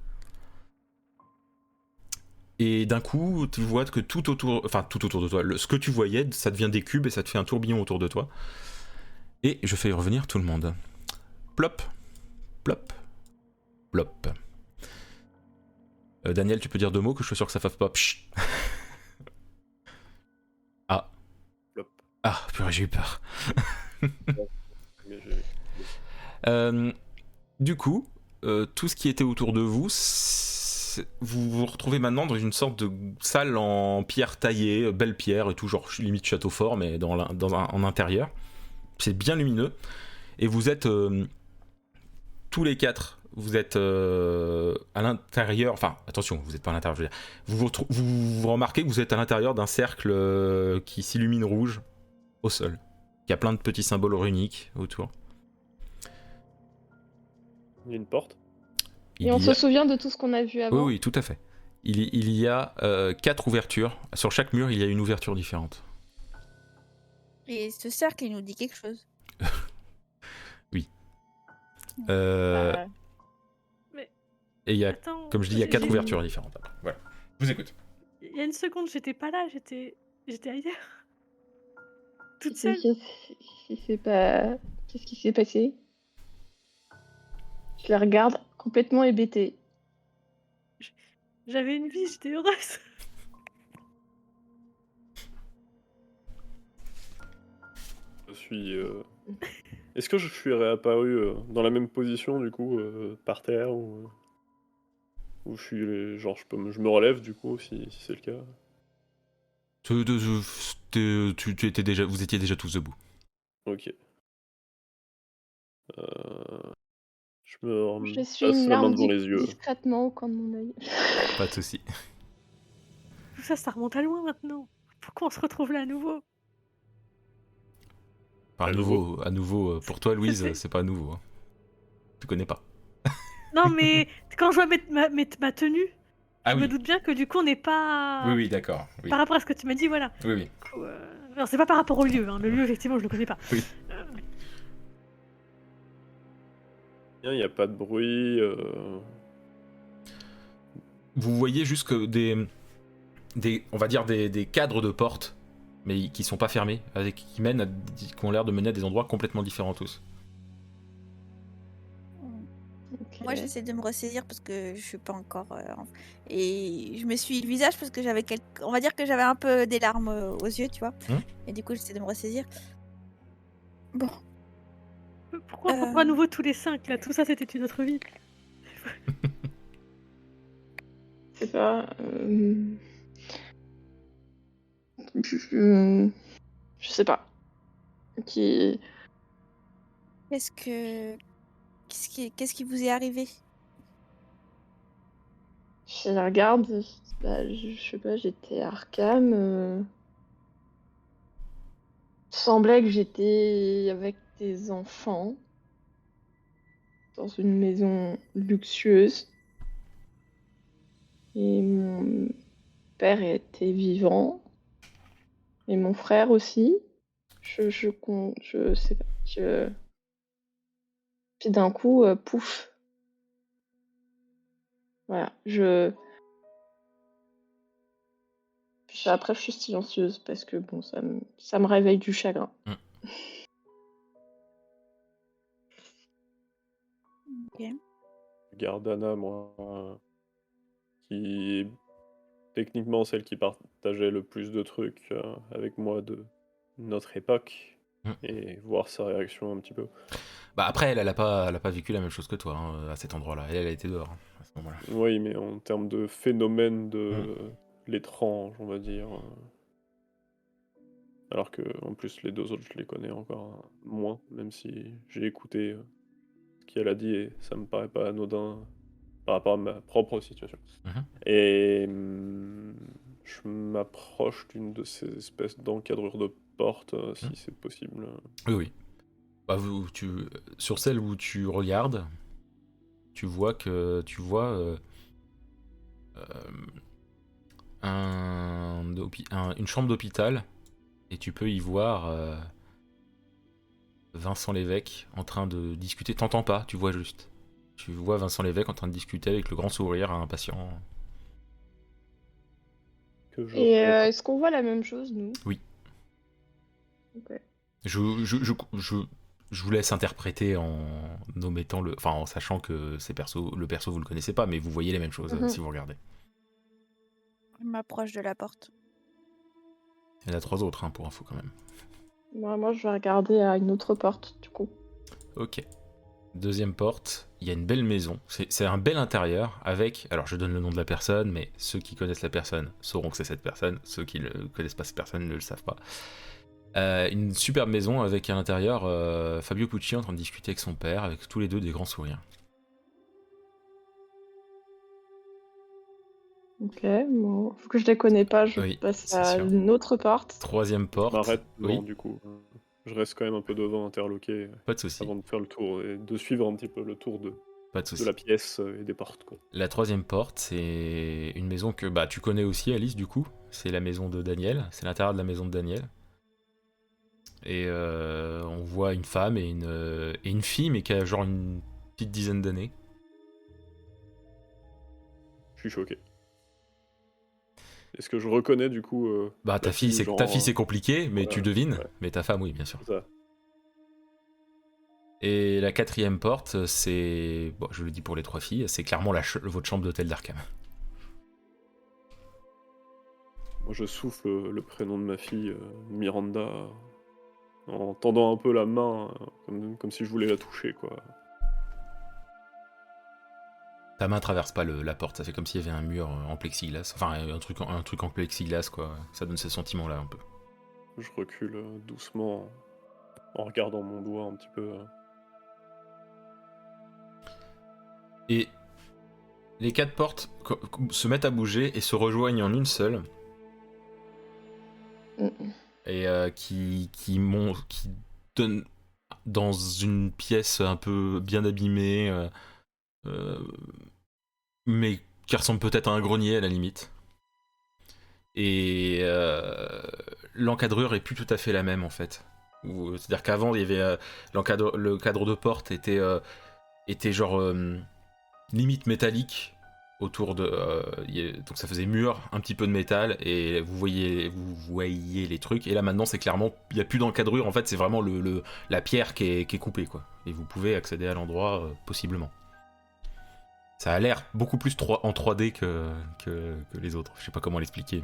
Et d'un coup, tu vois que tout autour de toi, ce que tu voyais, ça devient des cubes et ça te fait un tourbillon autour de toi. Et je fais revenir tout le monde. Plop, plop, plop. Daniel, tu peux dire 2 mots que je suis sûr que ça fasse pas. Psh. Ah. Plop. Ah, purée. j'ai eu peur. Mais j'ai- Du coup, tout ce qui était autour de vous, vous vous retrouvez maintenant dans une sorte de salle en pierre taillée, belle pierre et tout, genre limite château fort, mais en intérieur. C'est bien lumineux. Et vous êtes tous les quatre, vous êtes à l'intérieur, enfin attention, vous n'êtes pas à l'intérieur, je veux dire. Vous remarquez que vous êtes à l'intérieur d'un cercle qui s'illumine rouge au sol. Il y a plein de petits symboles runiques autour. Il y a une porte. Et on se souvient de tout ce qu'on a vu avant. Oui, tout à fait. Il y a 4 ouvertures. Sur chaque mur, il y a une ouverture différente. Et ce cercle, il nous dit quelque chose. Bah, Et il y a, Attends, comme je dis, il y a 4 j'ai- ouvertures différentes. Voilà. Je vous écoute. Il y a une seconde, j'étais pas là, j'étais ailleurs. Toute c'est- seule. Qu'est-ce qui s'est passé? Je la regarde complètement hébétée. J'avais une vie, j'étais heureuse. Je suis. Est-ce que je suis réapparu dans la même position du coup, par terre ou je suis genre je me relève du coup si c'est le cas. Tu étais déjà, vous étiez déjà tous debout. Ok. Je me Je suis passe une la main larme devant les yeux. discrètement au coin de mon œil. Pas de souci. Tout ça, ça remonte à loin maintenant. Pourquoi on se retrouve là à nouveau? Enfin, à nouveau, pour toi, Louise, sais. c'est pas nouveau. Hein. Tu connais pas. Non, mais quand je vois ma tenue, Ah je me doute bien que du coup, on n'est pas. Oui, d'accord. Oui, Par rapport à ce que tu m'as dit, voilà. oui. Du coup, alors, c'est pas par rapport au lieu. Hein. Le lieu, effectivement, je le connais pas. Oui. Il n'y a pas de bruit. Vous voyez juste que on va dire des cadres de portes, mais qui sont pas fermés, qui ont l'air de mener à des endroits complètement différents tous. Ok. Moi, j'essaie de me ressaisir parce que je suis pas encore. Et je me suis le visage parce que j'avais on va dire que j'avais un peu des larmes aux yeux, tu vois. Et du coup, j'essaie de me ressaisir. Bon. Pourquoi à nouveau tous les 5 là? Tout ça, c'était une autre vie. Je sais pas. Je sais pas. Qui. Qu'est-ce qui vous est arrivé? Je la regarde. Bah, je sais pas, j'étais à Arkham. Semblait que j'étais avec des enfants dans une maison luxueuse. Et mon père était vivant. Et mon frère aussi. Je sais pas. Puis d'un coup, pouf. Voilà. Puis après, je suis silencieuse parce que bon, ça me réveille du chagrin. Ok. Je garde Anna, moi, qui est techniquement celle qui partageait le plus de trucs avec moi de notre époque, et voir sa réaction un petit peu. Bah après, elle a pas vécu la même chose que toi hein, à cet endroit-là. Elle a été dehors hein, à ce moment-là. Oui, mais en termes de phénomène de l'étrange, on va dire. Alors que, en plus, les deux autres, je les connais encore moins, même si j'ai écouté ce qu'elle a dit et ça me paraît pas anodin par rapport à ma propre situation. Et je m'approche d'une de ces espèces d'encadrures de porte, si c'est possible. Oui. Bah, sur celle où tu regardes, tu vois une chambre d'hôpital et tu peux y voir Vincent Lévesque en train de discuter. T'entends pas, tu vois juste. Tu vois Vincent Lévesque en train de discuter avec le grand sourire à un patient. Et est-ce qu'on voit la même chose, nous? Oui. Ok. Je vous laisse interpréter en omettant en sachant que le perso vous le connaissez pas, mais vous voyez les mêmes choses si vous regardez. Je m'approche de la porte. Il y en a 3 autres pour info quand même. Moi, je vais regarder à une autre porte, du coup. Ok. Deuxième porte, il y a une belle maison. C'est un bel intérieur avec. Alors, je donne le nom de la personne, mais ceux qui connaissent la personne sauront que c'est cette personne. Ceux qui ne connaissent pas cette personne ne le savent pas. Une superbe maison avec à l'intérieur Fabio Pucci en train de discuter avec son père, avec tous les deux des grands sourires. Ok, bon, vu que je les connais pas, je Oui, passe c'est à sûr. une autre porte. Troisième Je porte. m'arrête devant, Oui, du coup. Je reste quand même un peu devant, interloqué, pas de souci. avant de faire le tour et de suivre un petit peu le tour Pas de de souci. la pièce et des portes, quoi. La troisième porte, c'est une maison que bah, tu connais aussi, Alice, du coup. C'est la maison de Daniel. C'est l'intérieur de la maison de Daniel. Et on voit une femme et une fille, mais qui a genre une petite dizaine d'années. Je suis choqué. Est-ce que je reconnais, du coup, Bah, la ta fille, fille, genre, c'est compliqué, mais tu devines. ouais, Mais ta femme, oui, bien sûr. c'est ça. Et la quatrième porte, c'est. Bon, je le dis pour les trois filles, c'est clairement votre chambre d'hôtel d'Arkham. Moi, je souffle le prénom de ma fille, Miranda, en tendant un peu la main, comme si je voulais la toucher, quoi. Ta main traverse pas la porte, ça fait comme s'il y avait un mur en plexiglas. Enfin, un truc en plexiglas, quoi. Ça donne ce sentiment-là, un peu. Je recule doucement en regardant mon doigt un petit peu. Et les quatre portes se mettent à bouger et se rejoignent en une seule. Mm. Et qui donne dans une pièce un peu bien abîmée, mais qui ressemble peut-être à un grenier à la limite. Et l'encadrure est plus tout à fait la même en fait. C'est-à-dire qu'avant, il y avait le cadre de porte était genre limite métallique autour de donc ça faisait mur, un petit peu de métal et vous voyez les trucs et là maintenant c'est clairement il y a plus d'encadrure en fait, c'est vraiment la pierre qui est coupée quoi et vous pouvez accéder à l'endroit possiblement. Ça a l'air beaucoup plus en 3D que les autres. Je sais pas comment l'expliquer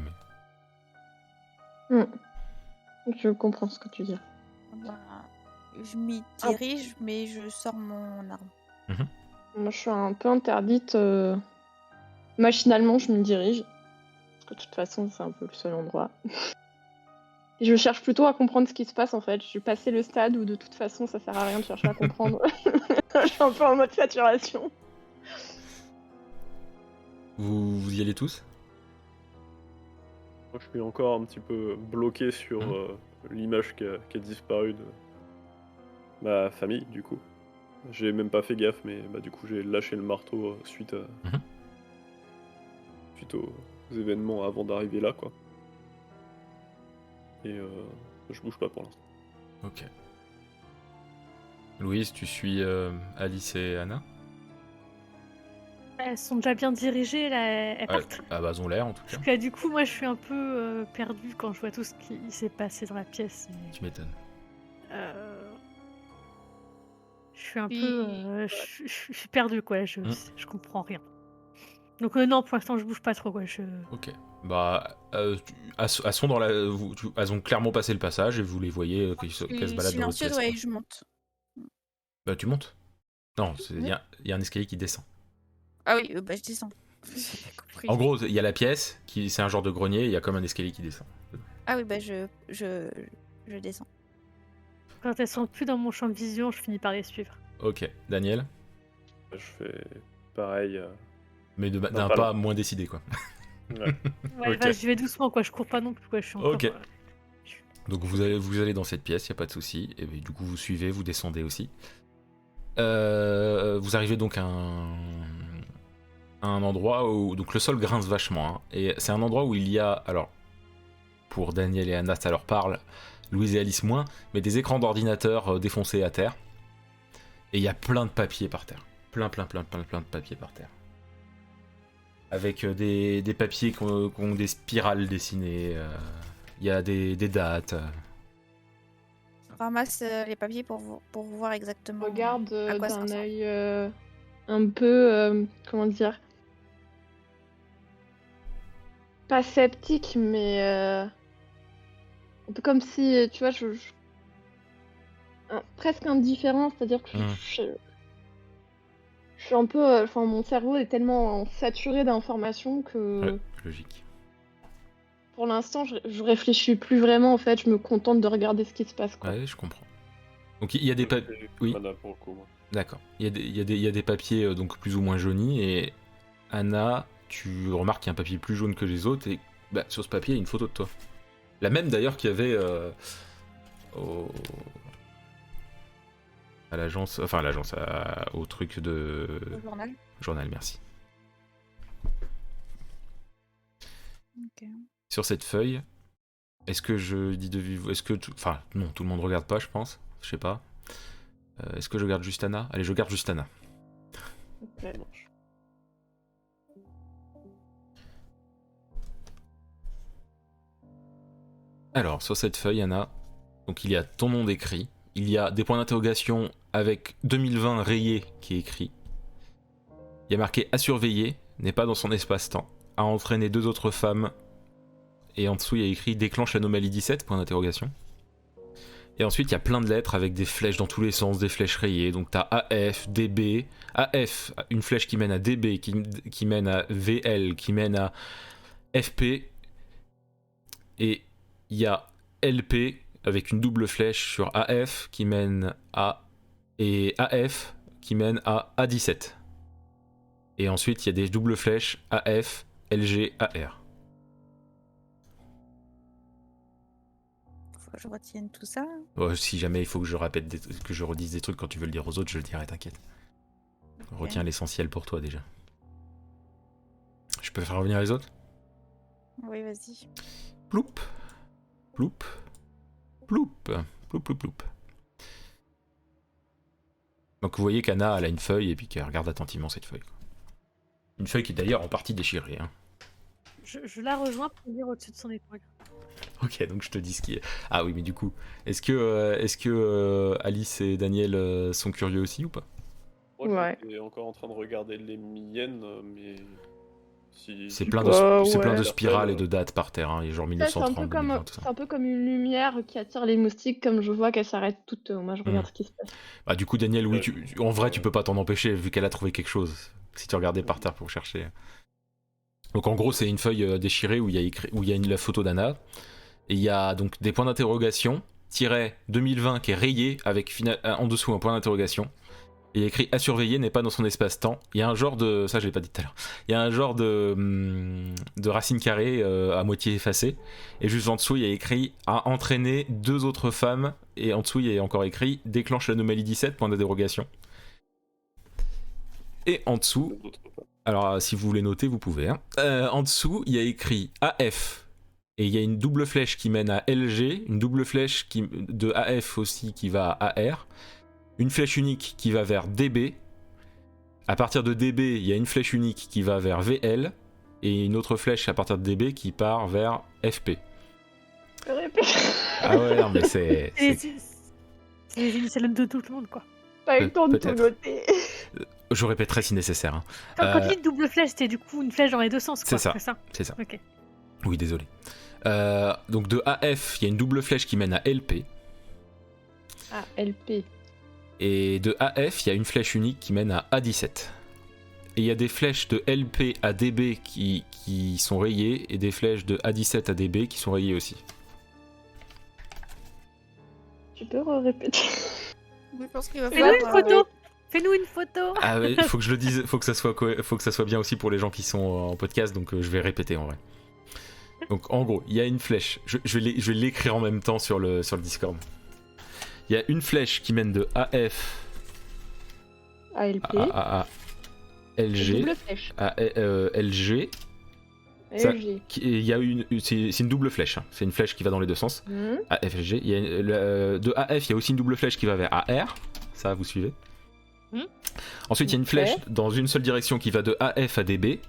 mais Je comprends ce que tu dis. Bah, je m'y dirige, mais je sors mon arme. Moi, je suis un peu interdite. Machinalement, je me dirige. Parce que de toute façon, c'est un peu le seul endroit. Et je cherche plutôt à comprendre ce qui se passe en fait. Je suis passé le stade où de toute façon, ça sert à rien de chercher à comprendre. Je suis un peu en mode saturation. vous y allez tous? Moi, je suis encore un petit peu bloqué sur l'image qui a disparu de ma famille, du coup. J'ai même pas fait gaffe, mais du coup, j'ai lâché le marteau suite aux événements avant d'arriver là, quoi. Et je bouge pas pour l'instant. Ok. Louise, tu suis Alice et Anna? Elles sont déjà bien dirigées, là, elles partent. Ah bah elles ont l'air en tout cas. Parce que du coup, moi, je suis un peu perdue quand je vois tout ce qui s'est passé dans la pièce. Tu m'étonnes. Je suis un Puis- peu... je suis perdue, quoi. Je comprends rien. Donc non, pour l'instant, je bouge pas trop, quoi. Ok. Bah, elles sont dans elles ont clairement passé le passage et vous les voyez qu'elles se baladent dans le Silencieuse, pièce. ouais, quoi. je monte. Bah tu montes. Non, il y a un escalier qui descend. Ah oui, je descends. J'ai compris. En gros, il y a la pièce, c'est un genre de grenier, il y a comme un escalier qui descend. Ah oui, je descends. Quand elles sont plus dans mon champ de vision, je finis par les suivre. Ok, Daniel, Je fais pareil. mais d'un pas pas moins décidé quoi. Ouais. Ouais, Ok. bah, je vais doucement, quoi. Je cours pas non plus, quoi. Je suis encore... Ok. Donc vous allez dans cette pièce, il n'y a pas de souci. Et du coup vous suivez, vous descendez aussi. Vous arrivez donc à un endroit où donc le sol grince vachement. Hein, et c'est un endroit où il y a, alors pour Daniel et Anna ça leur parle, Louise et Alice moins, mais des écrans d'ordinateur défoncés à terre. Et il y a plein de papiers par terre. Plein de papiers par terre. Avec des papiers qui ont des spirales dessinées. Il y a des dates. Je ramasse les papiers pour voir exactement Regarde à quoi ça d'un ressemble. œil un peu, comment dire, pas sceptique, mais un peu comme si, tu vois, je presque indifférent, c'est-à-dire que Hmm. je suis un peu, enfin mon cerveau est tellement saturé d'informations que Ouais, logique. pour l'instant je réfléchis plus vraiment en fait, je me contente de regarder ce qui se passe quoi. Ouais, je comprends. Donc il y a des papiers. J'ai Oui, mana pour le coup, moi. d'accord. Il y a des papiers donc plus ou moins jaunis et Anna, tu remarques qu'il y a un papier plus jaune que les autres et bah, sur ce papier il y a une photo de toi. La même d'ailleurs qu'il y avait au... à l'agence, enfin à l'agence, au truc de Au journal. journal, merci. Ok. Sur cette feuille, est-ce que je dis de vive, est-ce que, enfin non, tout le monde regarde pas, je pense, je sais pas. Est-ce que je garde juste Anna? Allez, je garde juste Anna. Ça marche. Alors, sur cette feuille, Anna, donc il y a ton nom décrit, il y a des points d'interrogation avec 2020 rayé qui est écrit. Il y a marqué à surveiller, n'est pas dans son espace-temps, a entraîné 2 autres femmes, et en dessous il y a écrit déclenche l'anomalie 17, point d'interrogation. Et ensuite il y a plein de lettres avec des flèches dans tous les sens, des flèches rayées, donc t'as AF, DB, AF, une flèche qui mène à DB, qui mène à VL, qui mène à FP, et il y a LP avec une double flèche sur AF qui mène à... et AF qui mène à A17. Et ensuite, il y a des doubles flèches AF, LG, AR. Faut que je retienne tout ça. Si jamais il faut que je répète, que je redise des trucs quand tu veux le dire aux autres, je le dirai, t'inquiète. Ok. Retiens l'essentiel pour toi déjà. Je peux faire revenir les autres? Oui, vas-y. Ploup, ploup, ploup, ploup, ploup, ploup. Donc vous voyez qu'Anna, elle a une feuille et puis qu'elle regarde attentivement cette feuille. Une feuille qui est d'ailleurs en partie déchirée. Hein. Je la rejoins pour lire au-dessus de son épaule. Ok, donc je te dis ce qui est. Ah oui, mais du coup, est-ce que Alice et Daniel sont curieux aussi ou pas? Moi, Ouais. j'étais encore en train de regarder les miennes, mais si C'est si plein toi, de, ouais. c'est plein de Personnel, spirales et de dates par terre, hein. Il y a genre Ça, c'est un 1930, peu comme 2020, tout ça. c'est un peu comme une lumière qui attire les moustiques, comme je vois qu'elles s'arrêtent toutes, moi je regarde ce qui se passe. Bah du coup, Daniel, oui, Ouais. en vrai, tu peux pas t'en empêcher vu qu'elle a trouvé quelque chose. Si tu regardais par terre pour chercher. Donc en gros, c'est une feuille déchirée où il y a la photo d'Anna. Et il y a donc des points d'interrogation, tiret 2020 qui est rayé avec en dessous un point d'interrogation. Et il y a écrit à surveiller n'est pas dans son espace-temps. Il y a un genre de. Ça, je l'ai pas dit tout à l'heure. Il y a un genre de racine carrée à moitié effacée. Et juste en dessous, il y a écrit a entraîné 2 autres femmes. Et en dessous, il y a encore écrit déclenche l'anomalie 17, point d'interrogation. Et en dessous, alors si vous voulez noter, vous pouvez. Hein. En dessous, il y a écrit AF. Et il y a une double flèche qui mène à LG, une double flèche de AF aussi qui va à AR, une flèche unique qui va vers DB. À partir de DB, il y a une flèche unique qui va vers VL, et une autre flèche à partir de DB qui part vers FP. Ah ouais, non mais c'est... C'est les initiales de tout le monde, quoi. Pas eu le temps de tout peut-être. noter. Je répéterai si nécessaire. Hein. Quand tu dis double flèche, c'était du coup une flèche dans les deux sens, quoi. C'est ça. C'est ça. Ok. Oui, désolé. Donc de AF, il y a une double flèche qui mène à LP. Ah, LP. Et de AF, il y a une flèche unique qui mène à A17. Et il y a des flèches de LP à DB qui sont rayées, et des flèches de A17 à DB qui sont rayées aussi. Tu peux répéter? Je pense qu'il va Fais-nous falloir. une photo. Fais-nous une photo. Ah ouais, faut que je le dise, faut que ça soit bien aussi pour les gens qui sont en podcast, donc je vais répéter en vrai. Donc en gros, il y a une flèche, je vais l'écrire en même temps sur le Discord. Il y a une flèche qui mène de AF ALP. à LG, Double flèche. à LG. Ça- LG. Il y a c'est une double flèche, hein. C'est une flèche qui va dans les deux sens. Hmm. AFG, il y a de AF, il y a aussi une double flèche qui va vers AR, ça vous suivez. Ensuite, il y a une flèche dans une seule direction qui va de AF à DB.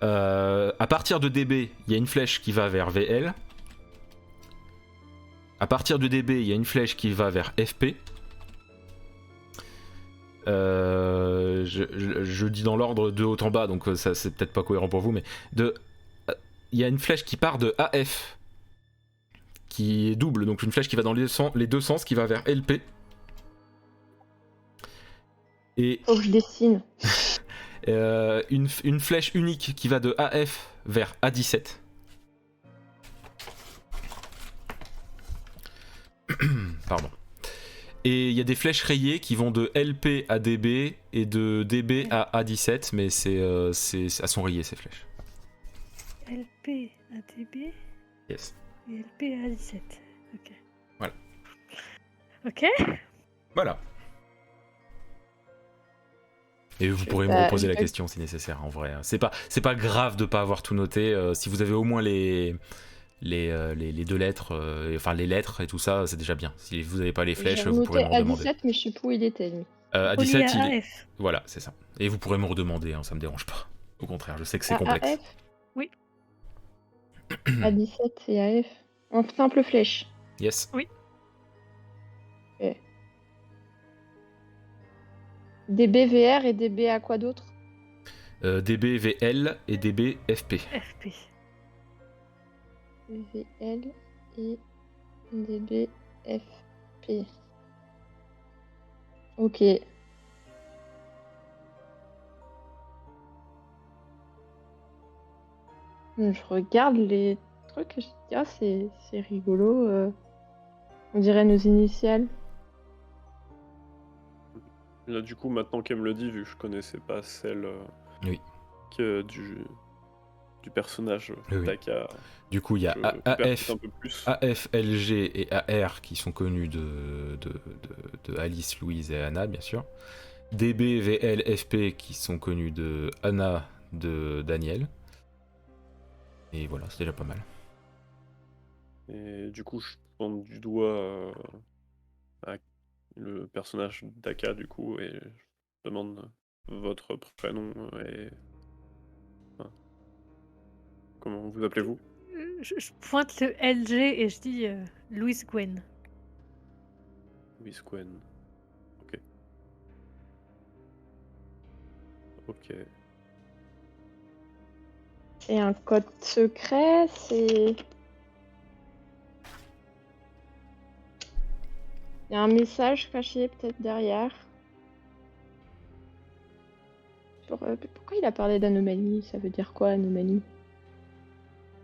À partir de DB, il y a une flèche qui va vers VL. À partir de DB, il y a une flèche qui va vers FP. Je dis dans l'ordre de haut en bas, donc ça c'est peut-être pas cohérent pour vous, mais il y a une flèche qui part de AF qui est double, donc une flèche qui va dans les deux sens, qui va vers LP. Et Faut que je dessine. une flèche unique qui va de AF vers A17. Pardon. Et il y a des flèches rayées qui vont de LP à DB et de DB à A17, mais elles sont rayées ces flèches. LP à DB Yes. et LP à 17. Ok. Voilà. Ok. Voilà. Et vous pourrez me reposer la question si nécessaire, en vrai. C'est pas grave de pas avoir tout noté. Si vous avez au moins les deux lettres, enfin les lettres et tout ça, c'est déjà bien. Si vous n'avez pas les flèches, vous pourrez me redemander. A17, mais je sais plus où il était, lui. A17, il est... AF. Voilà, c'est ça. Et vous pourrez me redemander, hein, ça me dérange pas. Au contraire, je sais que c'est complexe. AF Oui. A17 et AF. En simple flèche. Yes. Oui. Ok. DBVR et DB à quoi d'autre? DBVL et DBFP. FP. VL et DBFP. Ok. Je regarde les trucs et je dis, ah, c'est rigolo. On dirait nos initiales. Là, du coup, maintenant qu'elle me le dit, vu que je connaissais pas celle Oui. du personnage Oui. d'Aka, Du coup, il y a je percute un peu plus. AF, LG et AR qui sont connus de Alice, Louise et Anna, bien sûr. DB, VL, FP qui sont connus de Anna, de Daniel. Et voilà, c'est déjà pas mal. Et du coup, je pointe du doigt le personnage d'Aka, du coup, et je demande votre prénom et... enfin, comment vous appelez-vous? Je pointe le LG et je dis Louise Gwen. Miss Gwen. Ok. Ok. C'est un code secret, c'est... Il y a un message caché peut-être derrière. Pourquoi il a parlé d'anomalie? Ça veut dire quoi, anomalie?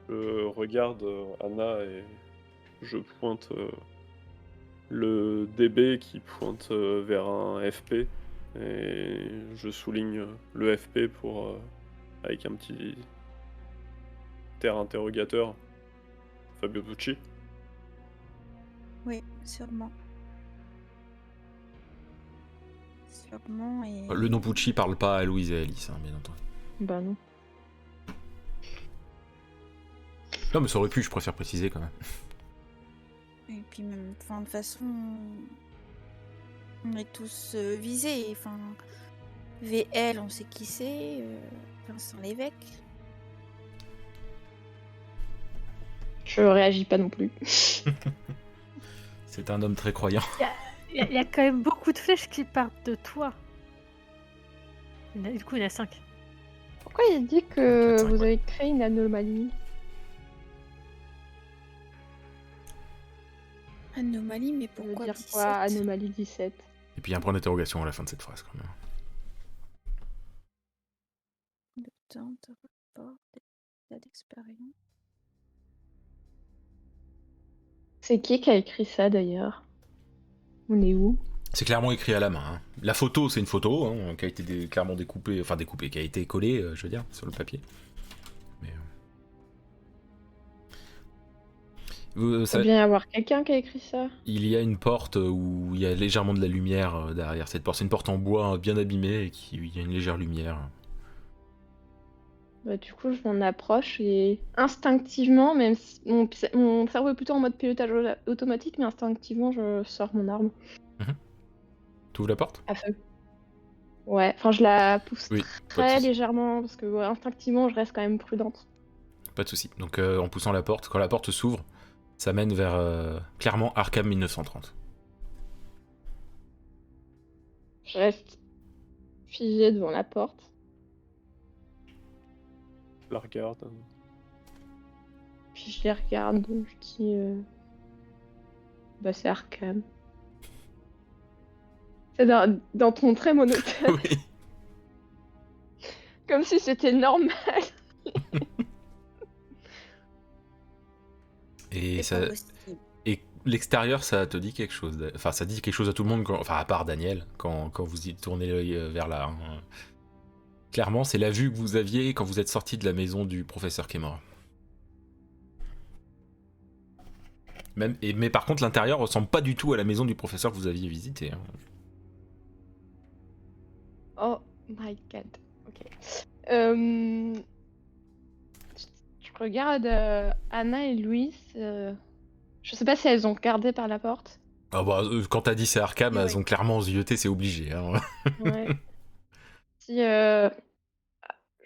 Je regarde Anna et je pointe le DB qui pointe vers un FP et je souligne le FP pour avec un petit terre interrogateur. Fabio Tucci. Oui, sûrement. Sûrement et... Le nom Pucci parle pas à Louise et Alice, hein, bien entendu. Bah non. Non, mais ça aurait pu, je préfère préciser quand même. Et puis même, enfin, de toute façon, on est tous visés. Enfin, VL, on sait qui c'est. Vincent Lévesque. Je réagis pas non plus. C'est un homme très croyant. Il y a quand même beaucoup de flèches qui partent de toi. Du coup, il y en a 5. Pourquoi il dit que 4-5, vous ouais. avez créé une anomalie? Anomalie, mais Ça veut pourquoi dire 17? quoi, anomalie 17? Et puis il y a un point d'interrogation à la fin de cette phrase quand même. Le temps de rapport d'état d'expérience. C'est qui a écrit ça d'ailleurs? On est où? C'est clairement écrit à la main. Hein. La photo, c'est une photo hein, qui a été clairement découpée, enfin découpée, qui a été collée, je veux dire, sur le papier. Mais Il doit bien y avoir quelqu'un qui a écrit ça. il y a une porte où il y a légèrement de la lumière derrière cette porte. C'est une porte en bois bien abîmée et il y a une légère lumière. Bah, du coup, je m'en approche et instinctivement, même si mon cerveau est plutôt en mode pilotage automatique, mais instinctivement, je sors mon arme Tu ouvres la porte? à feu. Ouais, enfin, je la pousse Oui, pas de très souci. légèrement parce que ouais, instinctivement, je reste quand même prudente. Pas de souci. Donc en poussant la porte, quand la porte s'ouvre, ça mène vers clairement Arkham 1930. Je reste figée devant la porte. Je la regarde. Puis je les regarde, je dis Bah, c'est Arkham. C'est dans ton trait monotone, Oui. comme si c'était normal. Et C'est pas ça, possible. et l'extérieur, ça te dit quelque chose. Enfin, ça dit quelque chose à tout le monde, enfin, à part Daniel, quand vous y tournez l'œil vers là. Hein. Clairement, c'est la vue que vous aviez quand vous êtes sorti de la maison du professeur qui est mort. Mais par contre, l'intérieur ressemble pas du tout à la maison du professeur que vous aviez visité. Hein. Oh my god. Ok. Euh, Je regarde Anna et Louise. Je sais pas si elles ont regardé par la porte. Ah bah, quand t'as dit c'est Arkham, Oui, elles oui. ont clairement zioté, c'est obligé. Hein. Ouais. Si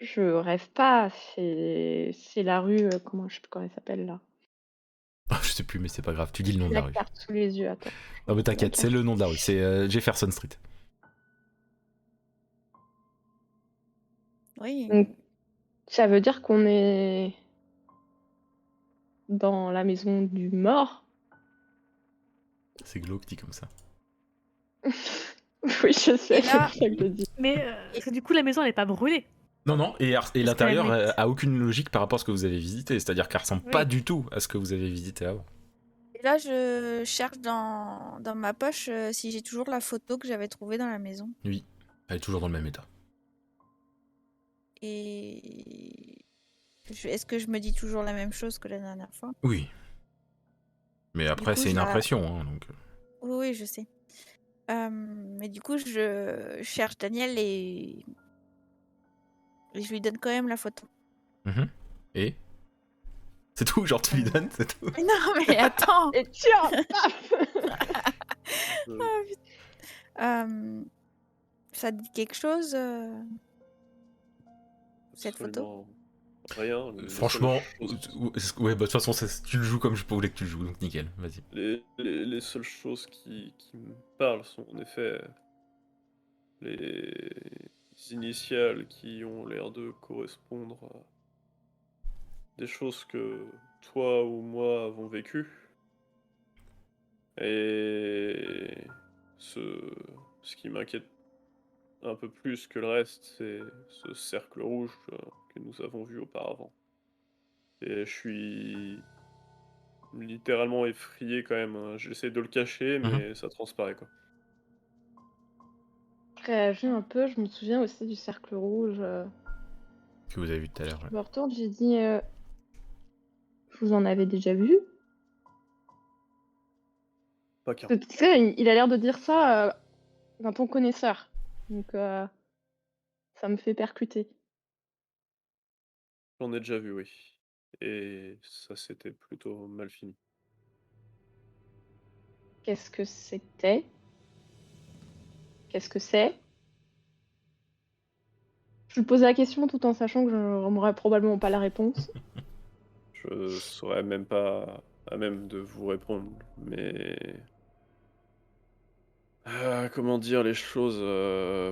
je rêve pas, c'est la rue. Comment je sais plus comment elle s'appelle là. Je sais plus, mais c'est pas grave, tu dis le nom J'ai de la la rue. carte sous les yeux. Attends. Non mais J'ai la t'inquiète, c'est carte. le nom de la rue, c'est Jefferson Street. Oui. Donc, ça veut dire qu'on est dans la maison du mort. C'est glauque dit comme ça. Oui, je sais, Et c'est là- pour ça que je le dis. Mais parce que du coup, la maison, elle est pas brûlée. Non, non, et Parce qu'elle l'intérieur met- a aucune logique par rapport à ce que vous avez visité, c'est-à-dire qu'elle ressemble Oui. pas du tout à ce que vous avez visité avant. Et là, je cherche dans ma poche si j'ai toujours la photo que j'avais trouvée dans la maison. Oui, elle est toujours dans le même état. Et est-ce que je me dis toujours la même chose que la dernière fois? Oui. Mais après, coup, c'est une je la- impression, hein, donc... Oui, oui, je sais. Mais du coup, je cherche Daniel et je lui donne quand même la photo. Mhm. Et c'est tout, genre tu lui donnes, c'est tout. Mais non, mais attends! Et tiens, paf. Euh, Ça te dit quelque chose, cette photo? Absolument rien. Les Franchement, seules choses- ouais, bah de toute façon, tu le joues comme je voulais que tu le joues, donc nickel, vas-y. les seules choses qui me parlent sont en effet les initiales qui ont l'air de correspondre à des choses que toi ou moi avons vécues. Et ce qui m'inquiète un peu plus que le reste, c'est ce cercle rouge que nous avons vu auparavant. Et je suis littéralement effrayé quand même. Hein. J'essaie de le cacher, mais ça transparaît quoi. Je réagis un peu. Je me souviens aussi du cercle rouge. Que vous avez vu tout à l'heure. Je Ouais. me retourne, j'ai dit vous en avez déjà vu? Pas qu'un. Parce que, tu sais, il a l'air de dire ça d'un ton connaisseur. Donc, ça me fait percuter. J'en ai déjà vu, oui. Et ça s'était plutôt mal fini. Qu'est-ce que c'était? Qu'est-ce que c'est? Je lui pose la question tout en sachant que je n'aurai probablement pas la réponse. Je serais même pas à même de vous répondre, mais comment dire les choses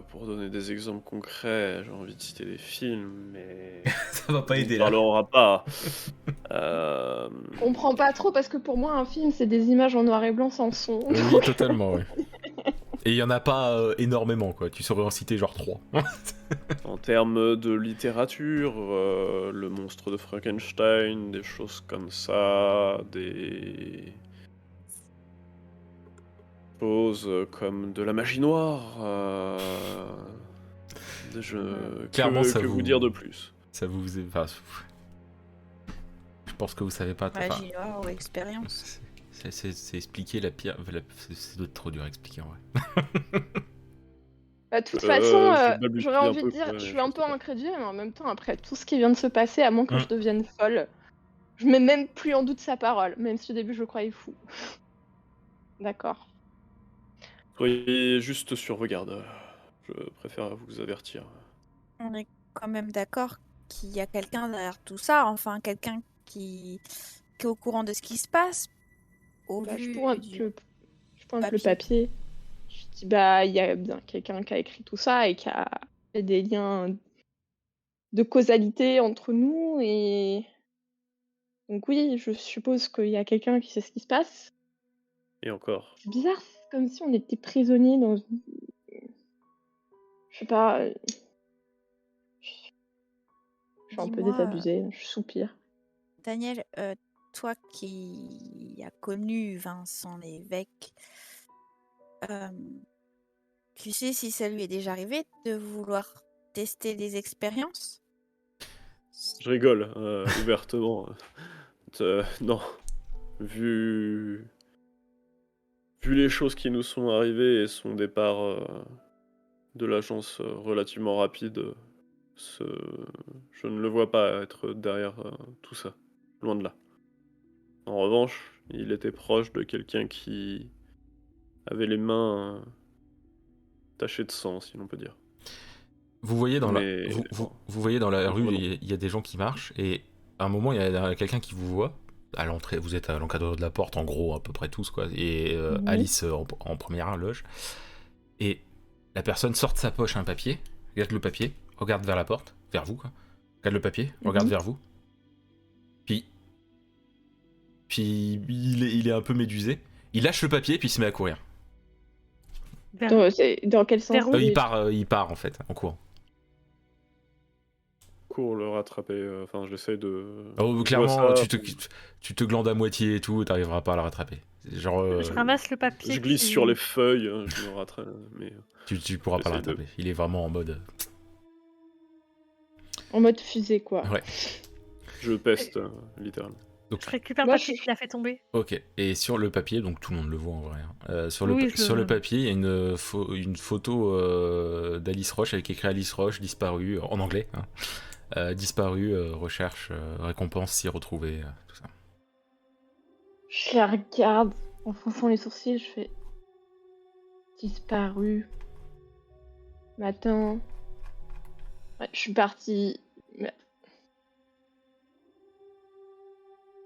pour donner des exemples concrets, j'ai envie de citer des films, mais Ça va pas on ne aider là. parlera pas. Euh, Je comprends pas trop parce que pour moi, un film, c'est des images en noir et blanc sans son. Oui, totalement, ouais. Et il y en a pas énormément, quoi. Tu saurais en citer genre 3. En termes de littérature, le monstre de Frankenstein, des choses comme ça, des choses comme de la magie noire. Clairement, ça que vous vous dire de plus? Ça vous... Enfin, je pense que vous savez pas... Enfin, Magie noire ou expérience? c'est expliquer la pire... C'est trop dur à expliquer, en vrai. Bah, de toute façon, je balbutie j'aurais un envie peu, de dire, quoi, je mais suis je un sais peu pas. incrédule, mais en même temps, après tout ce qui vient de se passer, à moins que Mm. je devienne folle, je mets même plus en doute sa parole, même si au début je le croyais fou. D'accord. Soyez juste sur vos gardes. Je préfère vous avertir. On est quand même d'accord qu'il y a quelqu'un derrière tout ça, enfin quelqu'un qui est au courant de ce qui se passe. Au Bah, vu du je pointe le papier. papier. Je dis, bah, il y a bien quelqu'un qui a écrit tout ça et qui a fait des liens de causalité entre nous. Et donc, oui, je suppose qu'il y a quelqu'un qui sait ce qui se passe. Et encore. C'est bizarre, c'est comme si on était prisonniers dans une... Je sais pas, je suis un peu Dis-moi, désabusée, je soupire. Daniel, toi qui as connu Vincent l'évêque, euh, tu sais si ça lui est déjà arrivé de vouloir tester des expériences? Je rigole ouvertement. Non, vu... vu les choses qui nous sont arrivées et son départ de l'agence relativement rapide, ce... je ne le vois pas être derrière tout ça. Loin de là. En revanche, il était proche de quelqu'un qui avait les mains tachées de sang, si l'on peut dire. Vous voyez dans la, Mais vous voyez dans la rue, Reprenons. il y a des gens qui marchent, et à un moment, il y a quelqu'un qui vous voit. À l'entrée, vous êtes à l'encadreur de la porte, en gros, à peu près tous, quoi. Et Mhm. Alice en première loge. Et la personne sort de sa poche un papier, regarde le papier, regarde vers la porte, vers vous, quoi. Regarde le papier, regarde Mhm. vers vous. Puis il est un peu médusé. Il lâche le papier, puis il se met à courir. Dans quel sens? Vers où Il part en fait, en courant. Cours le rattraper, enfin j'essaie de... Oh, je vois clairement, ça, tu te glandes à moitié et tout, t'arriveras pas à le rattraper. Genre, Je ramasse le papier. je glisse qui- sur les feuilles, je me rattrape, mais tu pourras pas le j'essaie de... rattraper. Il est vraiment en mode. En mode fusée, quoi. Ouais. Je peste, littéralement. Donc, Je récupère Moi, le papier je- qu'il a fait tomber. ok. Et sur le papier, donc tout le monde le voit en vrai. Sur le, Oui, sur le papier, il y a une photo d'Alice Roche avec écrit Alice Roche disparue en anglais. Disparue, recherche, récompense si retrouvée, tout ça. Je la regarde en fronçant les sourcils, je fais... Disparu. Matin. Ouais, je suis partie. Je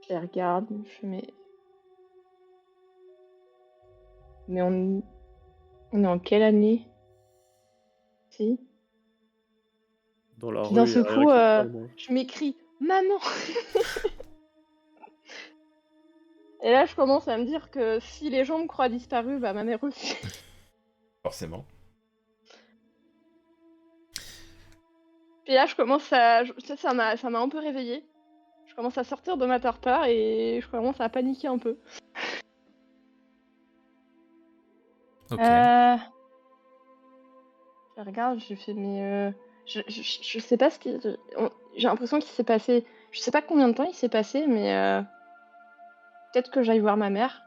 les regarde, je fais mais on est en quelle année? Si. Dans la Puis rue, d'un il y seul a rien coup, qui parle, je m'écrie Maman! Et là, je commence à me dire que si les gens me croient disparu, bah ma mère aussi. Forcément. Puis là, je commence à... Ça m'a un peu réveillée. Je commence à sortir de ma torpeur et je commence à paniquer un peu. Ok. Je regarde, je fais je sais pas ce qui... J'ai l'impression qu'il s'est passé... Je sais pas combien de temps il s'est passé, mais peut-être que j'aille voir ma mère.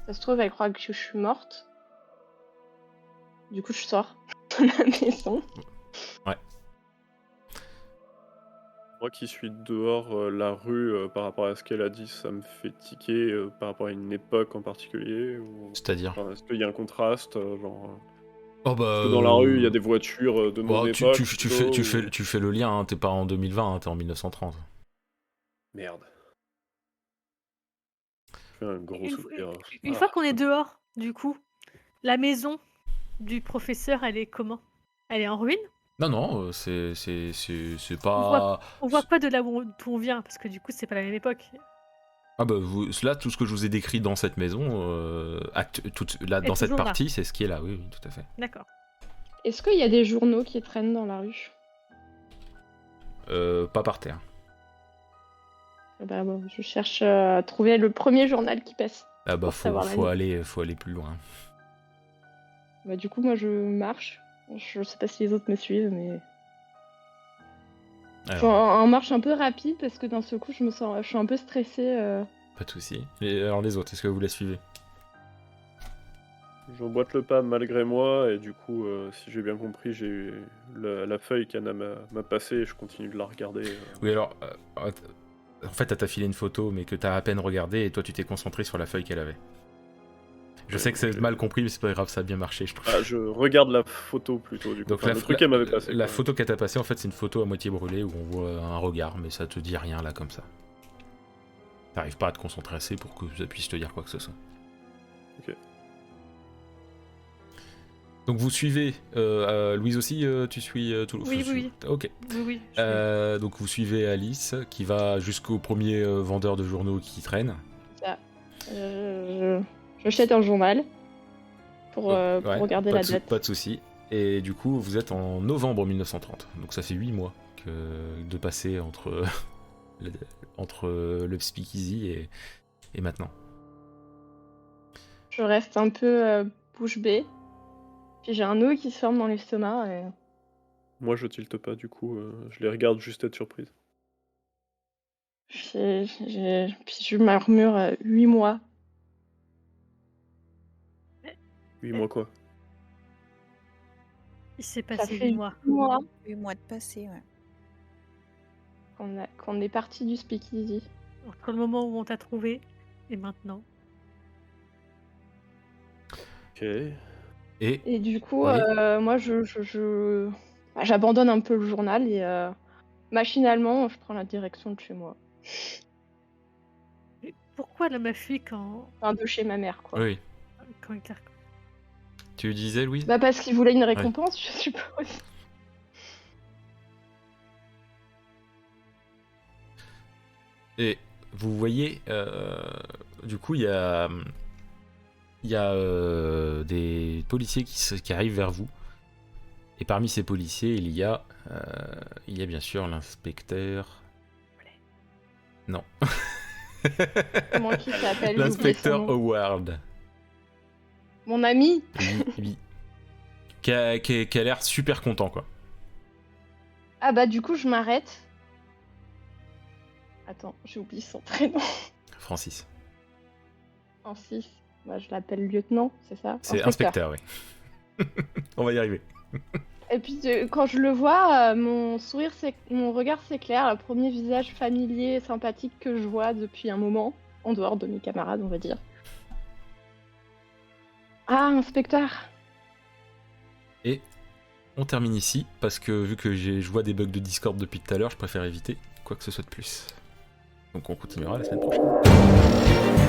Ça se trouve, elle croit que je suis morte. Du coup, je sors de la maison. Ouais. Moi qui suis dehors, la rue, par rapport à ce qu'elle a dit, ça me fait tiquer par rapport à une époque en particulier ou... C'est-à-dire. Enfin, est-ce qu'il y a un contraste, genre... Oh bah. Parce que dans la rue, il y a des voitures de mon Bon, époque. tu plutôt, fais le lien, hein, t'es pas en 2020, hein, t'es en 1930. Merde. Je fais un gros Une, soupir. une fois qu'on est dehors, du coup, la maison du professeur, elle est comment? Elle est en ruine? Non, non, c'est pas. On voit pas de là d'où on vient, parce que du coup, c'est pas la même époque. Ah bah là, tout ce que je vous ai décrit dans cette maison, là, dans cette toujours là. partie, c'est ce qui est là, oui, tout à fait. D'accord. Est-ce qu'il y a des journaux qui traînent dans la rue? Pas par terre. Bah bon, je cherche à trouver le premier journal qui passe. Ah bah Pour savoir faut l'année. aller plus loin. Bah du coup, moi je marche. Je sais pas si les autres me suivent, mais... Je fais Alors, en marche un peu rapide parce que d'un seul coup, je suis un peu stressée. pas de soucis. Alors les autres, est-ce que vous la suivez? J'emboîte le pas malgré moi et du coup, si j'ai bien compris, j'ai la feuille qu'Anna m'a passée et je continue de la regarder. Oui, alors, en fait, elle t'a filé une photo, mais que t'as à peine regardé, et toi, tu t'es concentré sur la feuille qu'elle avait. Je sais que c'est mal compris, mais c'est pas grave, ça a bien marché, je trouve. Ah, je regarde la photo plutôt, du coup. Donc Enfin, le truc qu'elle m'avait passé. la quoi. photo qu'elle t'a passée, en fait, c'est une photo à moitié brûlée où on voit un regard, mais ça te dit rien là comme ça. T'arrives pas à te concentrer assez pour que ça puisse te dire quoi que ce soit. Ok. Donc vous suivez, Louise aussi, tu suis tout. Oui. Ok. Oui. Donc vous suivez Alice qui va jusqu'au premier vendeur de journaux qui traîne. Ça. Je jette un journal pour Ouais, regarder pas la de sou- date. Pas de souci. Et du coup, vous êtes en novembre 1930. Donc ça fait 8 mois de passer entre, entre le speakeasy et maintenant. Je reste un peu bouche bée. Puis j'ai un nœud qui se forme dans l'estomac. Et... Moi, je tilte pas, du coup, je les regarde juste être surprise. Puis je murmure 8 mois. 8 mois quoi? Il s'est Ça passé fait 8 mois. 8 mois 8 mois de passé, ouais. qu'on est parti du speakeasy. Entre le moment où on t'a trouvé et maintenant. Ok. Et Et du coup, Oui. moi, bah, j'abandonne un peu le journal et machinalement, je prends la direction de chez moi. Mais pourquoi l'homme a fui quand Enfin, de chez ma mère, quoi. oui. il t'a- Tu disais, Louise? Bah, parce qu'il voulait une récompense, je suppose. Et vous voyez, du coup, il y a des policiers qui arrivent vers vous. Et parmi ces policiers, il y a bien sûr l'inspecteur. Non. Comment il s'appelle? J'ai oublié son L'inspecteur nom. Howard. Mon ami? Oui. Qui a l'air super content, quoi. Ah bah, du coup, je m'arrête. Attends, j'ai oublié son prénom. Francis. Francis. Bah, je l'appelle lieutenant, c'est ça? C'est inspecteur, oui. On va y arriver. Et puis quand je le vois, mon regard s'éclaire, le premier visage familier, sympathique que je vois depuis un moment, en dehors de mes camarades, on va dire. Ah, inspecteur! Et on termine ici, parce que vu que je vois des bugs de Discord depuis tout à l'heure, je préfère éviter quoi que ce soit de plus. Donc on continuera la semaine prochaine.